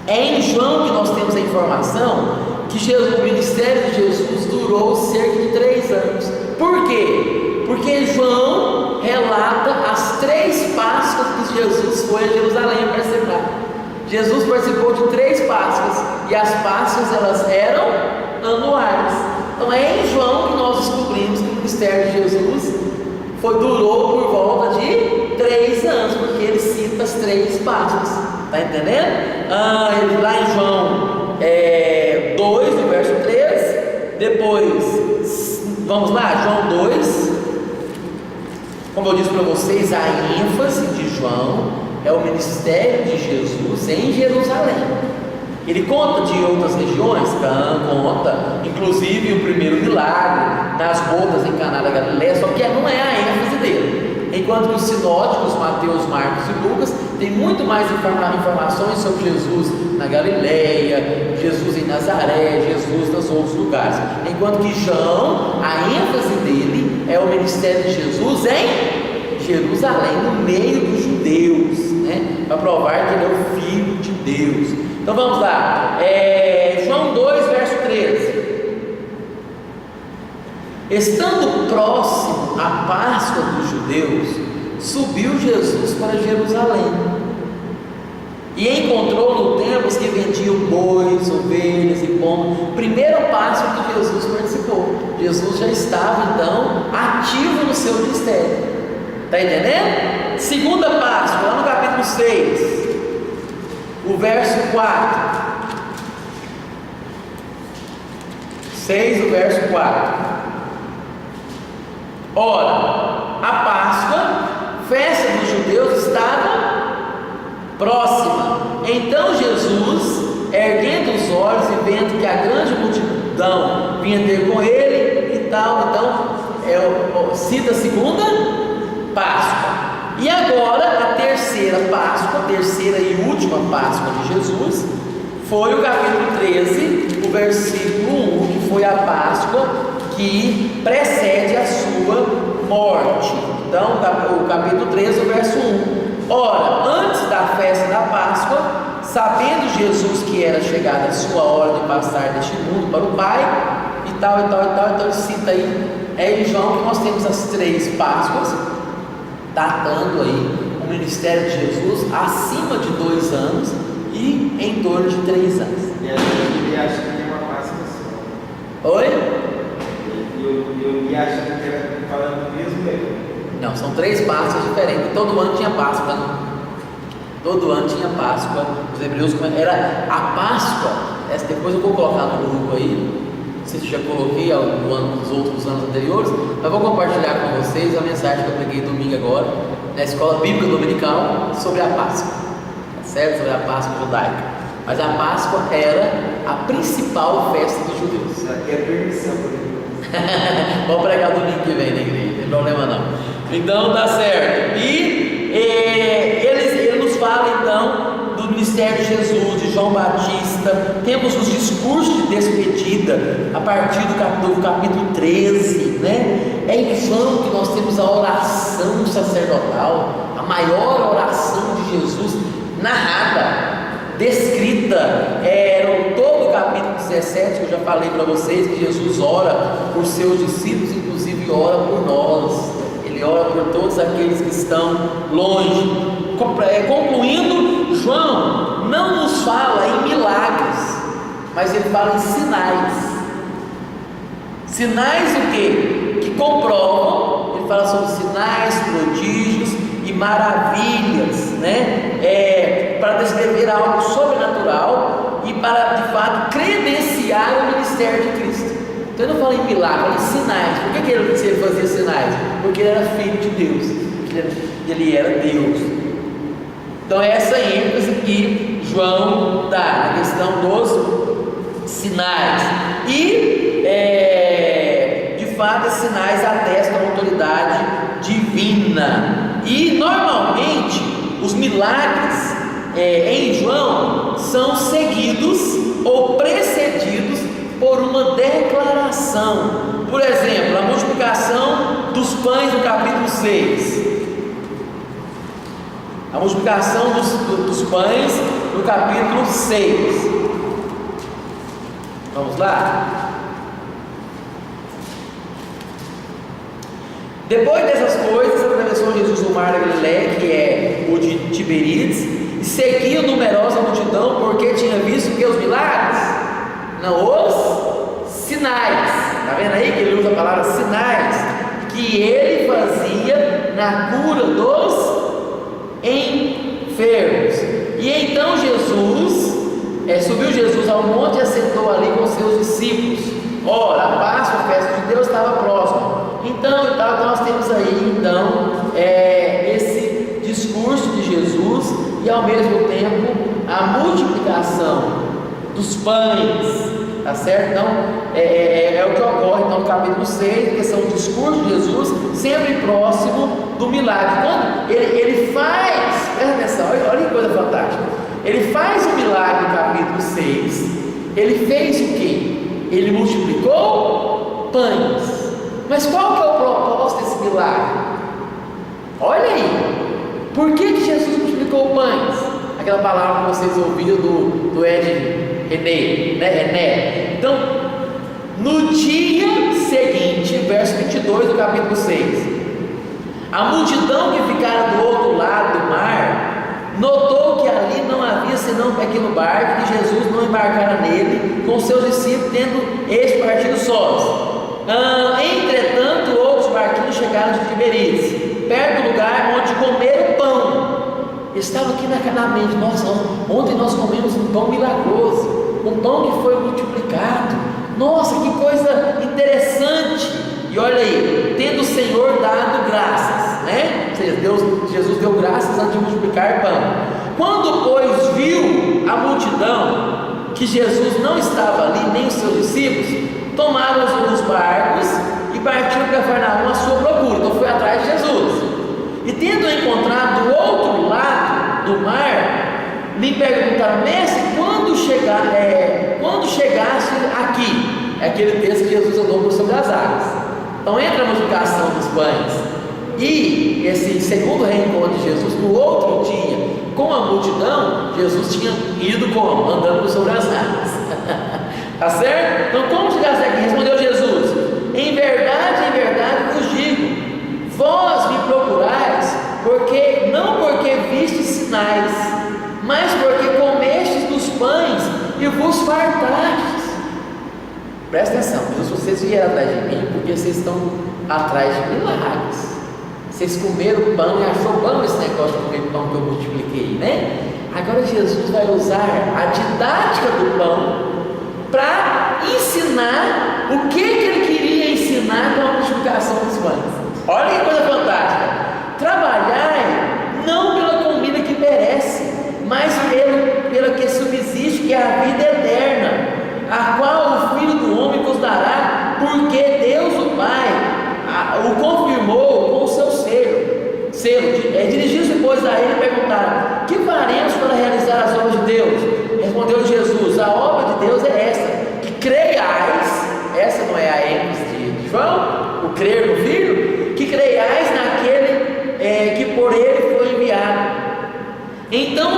em João que nós temos a informação que o ministério de Jesus durou cerca de 3 anos. Por quê? Porque João relata as 3 Páscoas que Jesus foi a Jerusalém participar. Jesus participou de 3 Páscoas, e as Páscoas elas eram anuais. Então é em João que nós descobrimos que o ministério de Jesus durou por volta de 3 anos, porque ele cita as 3 Páscoas. Está entendendo? Lá em João 2, no verso 3, depois, vamos lá, João 2, como eu disse para vocês, a ênfase de João é o ministério de Jesus em Jerusalém. Ele conta de outras regiões? Conta, inclusive o primeiro milagre nas bodas em Caná da Galileia, só que não é a ênfase dele. Enquanto que os sinóticos, Mateus, Marcos e Lucas, tem muito mais informações sobre Jesus na Galileia, Jesus em Nazaré, Jesus nos outros lugares. Enquanto que João, a ênfase dele é o ministério de Jesus em Jerusalém, no meio dos judeus, né? Para provar que ele é o Filho de Deus. Então vamos lá, João 2, verso 13. Estando próximo à Páscoa dos judeus, subiu Jesus para Jerusalém e encontrou no templo os que vendiam bois, ovelhas e pombos. Primeira Páscoa que Jesus participou. Jesus já estava então ativo no seu ministério. Está entendendo? Segunda Páscoa, lá no capítulo 6, o verso 4. 6, o verso 4. Ora, a Páscoa, festa dos judeus, estava próxima. Então Jesus, erguendo os olhos e vendo que a grande multidão vinha ter com ele e tal, então cita a segunda Páscoa. E agora a terceira Páscoa, a terceira e última Páscoa de Jesus, foi o capítulo 13, o versículo 1, que foi a Páscoa que precede a sua morte. Então, o capítulo 13, o verso 1. Ora, antes da festa da Páscoa, sabendo Jesus que era chegada a sua hora de passar deste mundo para o Pai, e tal, então ele cita aí, em João que nós temos as 3 Páscoas, datando aí o ministério de Jesus acima de 2 anos e em torno de 3 anos. E a gente acha que é uma Páscoa só. Oi? Eu ia achando que era falando do mesmo tempo. Não, são 3 Páscoas diferentes. Todo ano tinha Páscoa. Todo ano tinha Páscoa. Os hebreus era a Páscoa. Essa depois eu vou colocar no grupo aí. Não sei se já coloquei nos outros anos anteriores, mas vou compartilhar com vocês a mensagem que eu preguei domingo agora na escola bíblica dominical sobre a Páscoa. Tá certo? Sobre a Páscoa judaica. Mas a Páscoa era a principal festa dos judeus. Isso aqui é permissão por exemplo. Vamos pregar domingo que vem na igreja, não tem problema não. Então tá certo. E ele nos fala então do ministério de Jesus, de João Batista. Temos os discursos de despedida a partir do capítulo 13, né? É em João que nós temos a oração sacerdotal, a maior oração de Jesus narrada, descrita, todo o capítulo 17, que eu já falei para vocês, que Jesus ora por seus discípulos, inclusive ora por nós, ele ora por todos aqueles que estão longe. Concluindo, João não nos fala em milagres, mas ele fala em sinais. Sinais o quê? Que comprovam, ele fala sobre sinais, prodígios e maravilhas, né? Para descrever algo sobrenatural e para de fato credenciar o ministério de Cristo. Então ele não fala em milagre, fala em sinais. Por que ele fazia sinais? Porque ele era filho de Deus, ele era Deus. Então é essa ênfase que João dá na questão dos sinais. E de fato esses sinais atestam a autoridade divina. E normalmente os milagres em João são seguidos ou precedidos por uma declaração. Por exemplo, a multiplicação dos pães no capítulo 6. A multiplicação dos pães no capítulo 6. Vamos lá? Depois dessas coisas, atravessou Jesus o mar da Galileia, que é o de Tiberíades, e seguia numerosa multidão, porque tinha visto que os milagres, não os sinais. Está vendo aí que ele usa a palavra sinais? Que ele fazia na cura dos enfermos. E então subiu Jesus ao monte e assentou ali com seus discípulos. Ora, a Páscoa, a festa de Deus, estava próxima. Então nós temos aí esse discurso de Jesus e ao mesmo tempo a multiplicação dos pães, tá certo? Então é o que ocorre então, no capítulo 6, que são o discurso de Jesus sempre próximo do milagre. Quando ele faz, presta atenção, olha que coisa fantástica, ele faz o milagre no capítulo 6, ele fez o quê? Ele multiplicou pães. Mas qual que é o propósito desse milagre? Olha aí, por que Jesus multiplicou pães? Aquela palavra que vocês ouviram do Ed René, né? Então, no dia seguinte, verso 22 do capítulo 6, a multidão que ficara do outro lado do mar notou que ali não havia senão um pequeno barco, que Jesus não embarcara nele com seus discípulos, tendo este partido sós. Entretanto, outros barquinhos chegaram de Tiberíades, perto do lugar onde comeram pão. Estava aqui na mente: nossa, ontem nós comemos um pão milagroso, um pão que foi multiplicado. Nossa, que coisa interessante! E olha aí, tendo o Senhor dado graças, né? Ou seja, Jesus deu graças antes de multiplicar pão. Quando, pois, viu a multidão que Jesus não estava ali, nem os seus discípulos, tomaram os barcos e partiram para Cafarnaum à sua procura. Então foi atrás de Jesus. E tendo encontrado do outro lado do mar, lhe perguntaram: mestre, quando chegaste aqui? É aquele texto que Jesus andou sobre as águas. Então entra a multiplicação dos pães e esse segundo reencontro de Jesus no outro dia com a multidão. Jesus tinha ido como? Andando sobre as águas. Tá certo? Então como chegaste aqui? Respondeu Jesus: em verdade vos digo, vós me procurais, não porque vistes sinais, mas porque comestes dos pães e vos fartastes. Presta atenção, se vocês vieram atrás de mim, porque vocês estão atrás de milagres. Vocês comeram pão e achou bom esse negócio de comer pão que eu multipliquei, né? Agora Jesus vai usar a didática do pão para ensinar o que ele queria ensinar com a multiplicação dos pães. Olha que coisa fantástica. Trabalhai não pela comida que perece, mas pela que subsiste, que é a vida eterna, a qual o Filho do Homem vos dará, porque Deus o Pai o confirmou com o seu selo. Dirigiu-se, pois, a ele e perguntaram: que faremos para realizar as obras de Deus? Respondeu Jesus: a obra de Deus é esta, que creiais. Essa não é a ênfase de João, o crer no Filho, que creiais naquele que por ele foi enviado. Então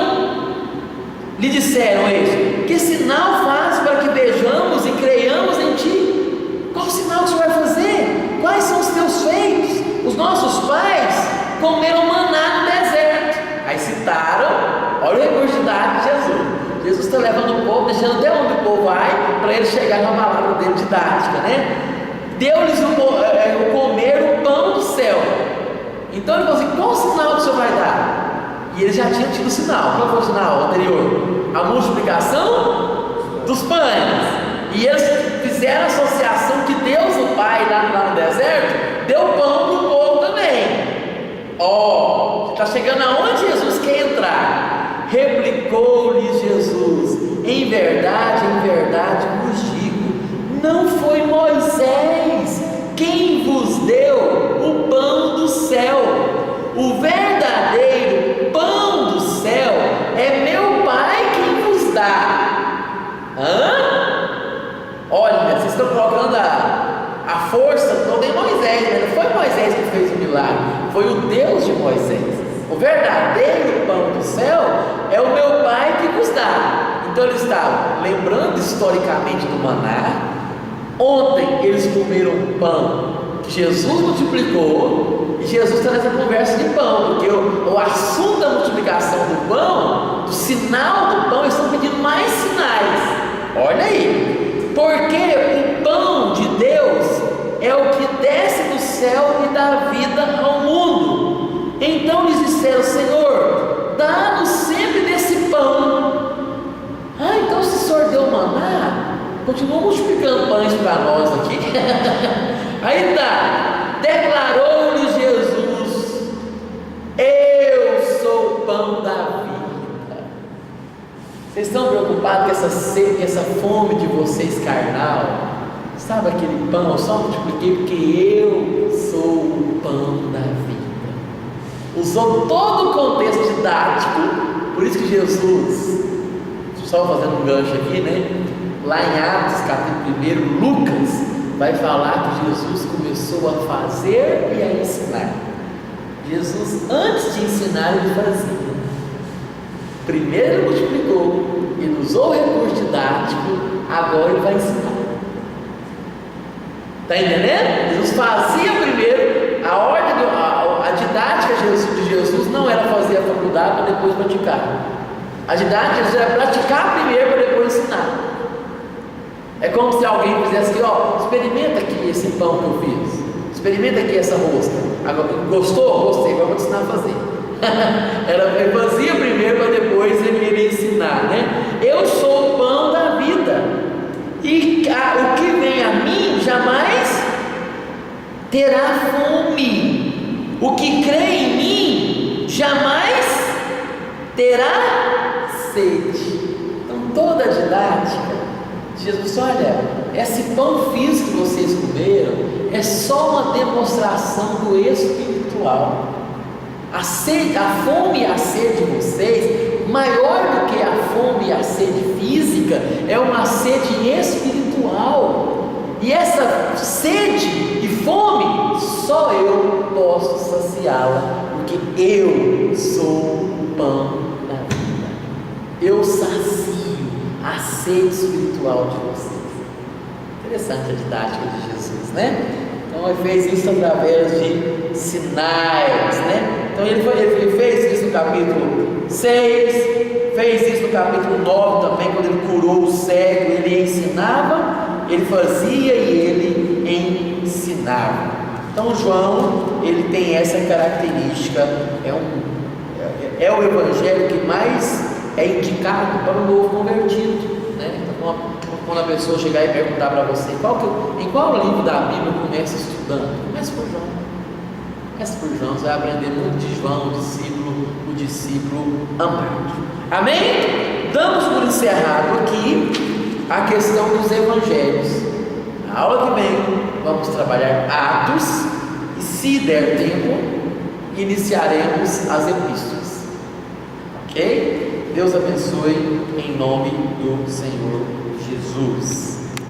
lhe disseram eles: que sinal faz para que vejamos e creiamos em ti? Qual sinal que o Senhor vai fazer? Quais são os teus feitos? Os nossos pais comeram maná no deserto. Aí citaram, olha a recursidade de Jesus. Jesus está levando o povo, deixando até onde o povo vai, para ele chegar na palavra dele didática, né? Deu-lhes o comer o pão do céu. Então ele falou assim: qual sinal que o Senhor vai dar? E eles já tinham tido o sinal. Qual foi o sinal anterior? A multiplicação dos pães. E eles fizeram a associação que lá no deserto, deu pão para o povo também. Ó, está chegando aonde Jesus quer entrar. Replicou-lhes Jesus: em verdade vos digo, não foi Moisés quem vos deu o pão do céu. O verdadeiro pão do céu é meu Pai quem vos dá. Olha, vocês estão colocando a força toda em Moisés, né? Não foi Moisés que fez o milagre, foi o Deus de Moisés. O verdadeiro pão do céu é o meu Pai que vos dá. Então eles estavam lembrando historicamente do maná. Ontem eles comeram pão que Jesus multiplicou, e Jesus está nessa conversa de pão, porque o assunto da multiplicação do pão, do sinal do pão, eles estão pedindo mais sinais. Olha aí, porque o pão de Deus é o que desce do céu e dá vida ao mundo. Então lhes disseram: Senhor, dá-nos sempre desse pão. Então se o Senhor deu maná, continua multiplicando pães para nós aqui. Aí tá, declarou-lhes Jesus: eu sou o pão da vida. Vocês estão preocupados com essa sede, com essa fome de vocês carnal? Sabe aquele pão? Eu só multipliquei porque eu sou o pão da vida. Usou todo o contexto didático. Por isso que Jesus, só fazendo um gancho aqui, né? Lá em Atos capítulo 1, Lucas vai falar que Jesus começou a fazer e a ensinar. Jesus, antes de ensinar, ele fazia. Primeiro ele multiplicou, ele usou o recurso didático, agora ele vai ensinar. Está entendendo? Jesus fazia primeiro, a didática de Jesus não era fazer a faculdade para depois praticar. A didática de Jesus era praticar primeiro para depois ensinar. É como se alguém fizesse aqui: ó, experimenta aqui esse pão que eu fiz, experimenta aqui essa rosca. Agora, gostou? Gostei, agora eu vou te ensinar a fazer. Ele fazia primeiro para depois ele iria ensinar, né? Eu sou o pão da vida, e o que vem a mim jamais terá fome. O que crê em mim jamais terá sede. Então toda a didática, Jesus: olha, esse pão físico que vocês comeram é só uma demonstração do espiritual. A sede, a fome e a sede de vocês, maior do que a fome e a sede física, é uma sede espiritual. E essa sede e fome, só eu posso saciá-la, porque eu sou o pão da vida. Eu sacio a sede espiritual de vocês. Interessante a didática de Jesus, né? Então ele fez isso através de sinais, né? Então ele fez isso no capítulo 6, fez isso no capítulo 9 também, quando ele curou o cego. Ele ensinava, ele fazia e ele ensinava. Então João, ele tem essa característica, é o evangelho que mais é indicado para o novo convertido, né? Então, quando a pessoa chegar e perguntar para você em qual livro da Bíblia começa estudando, comece por João. Comece por João, você vai aprender muito de João, o discípulo amado. Amém? Damos por encerrado aqui a questão dos evangelhos. Na aula que vem vamos trabalhar Atos, e se der tempo iniciaremos as epístolas. Ok? Deus abençoe em nome do Senhor Jesus.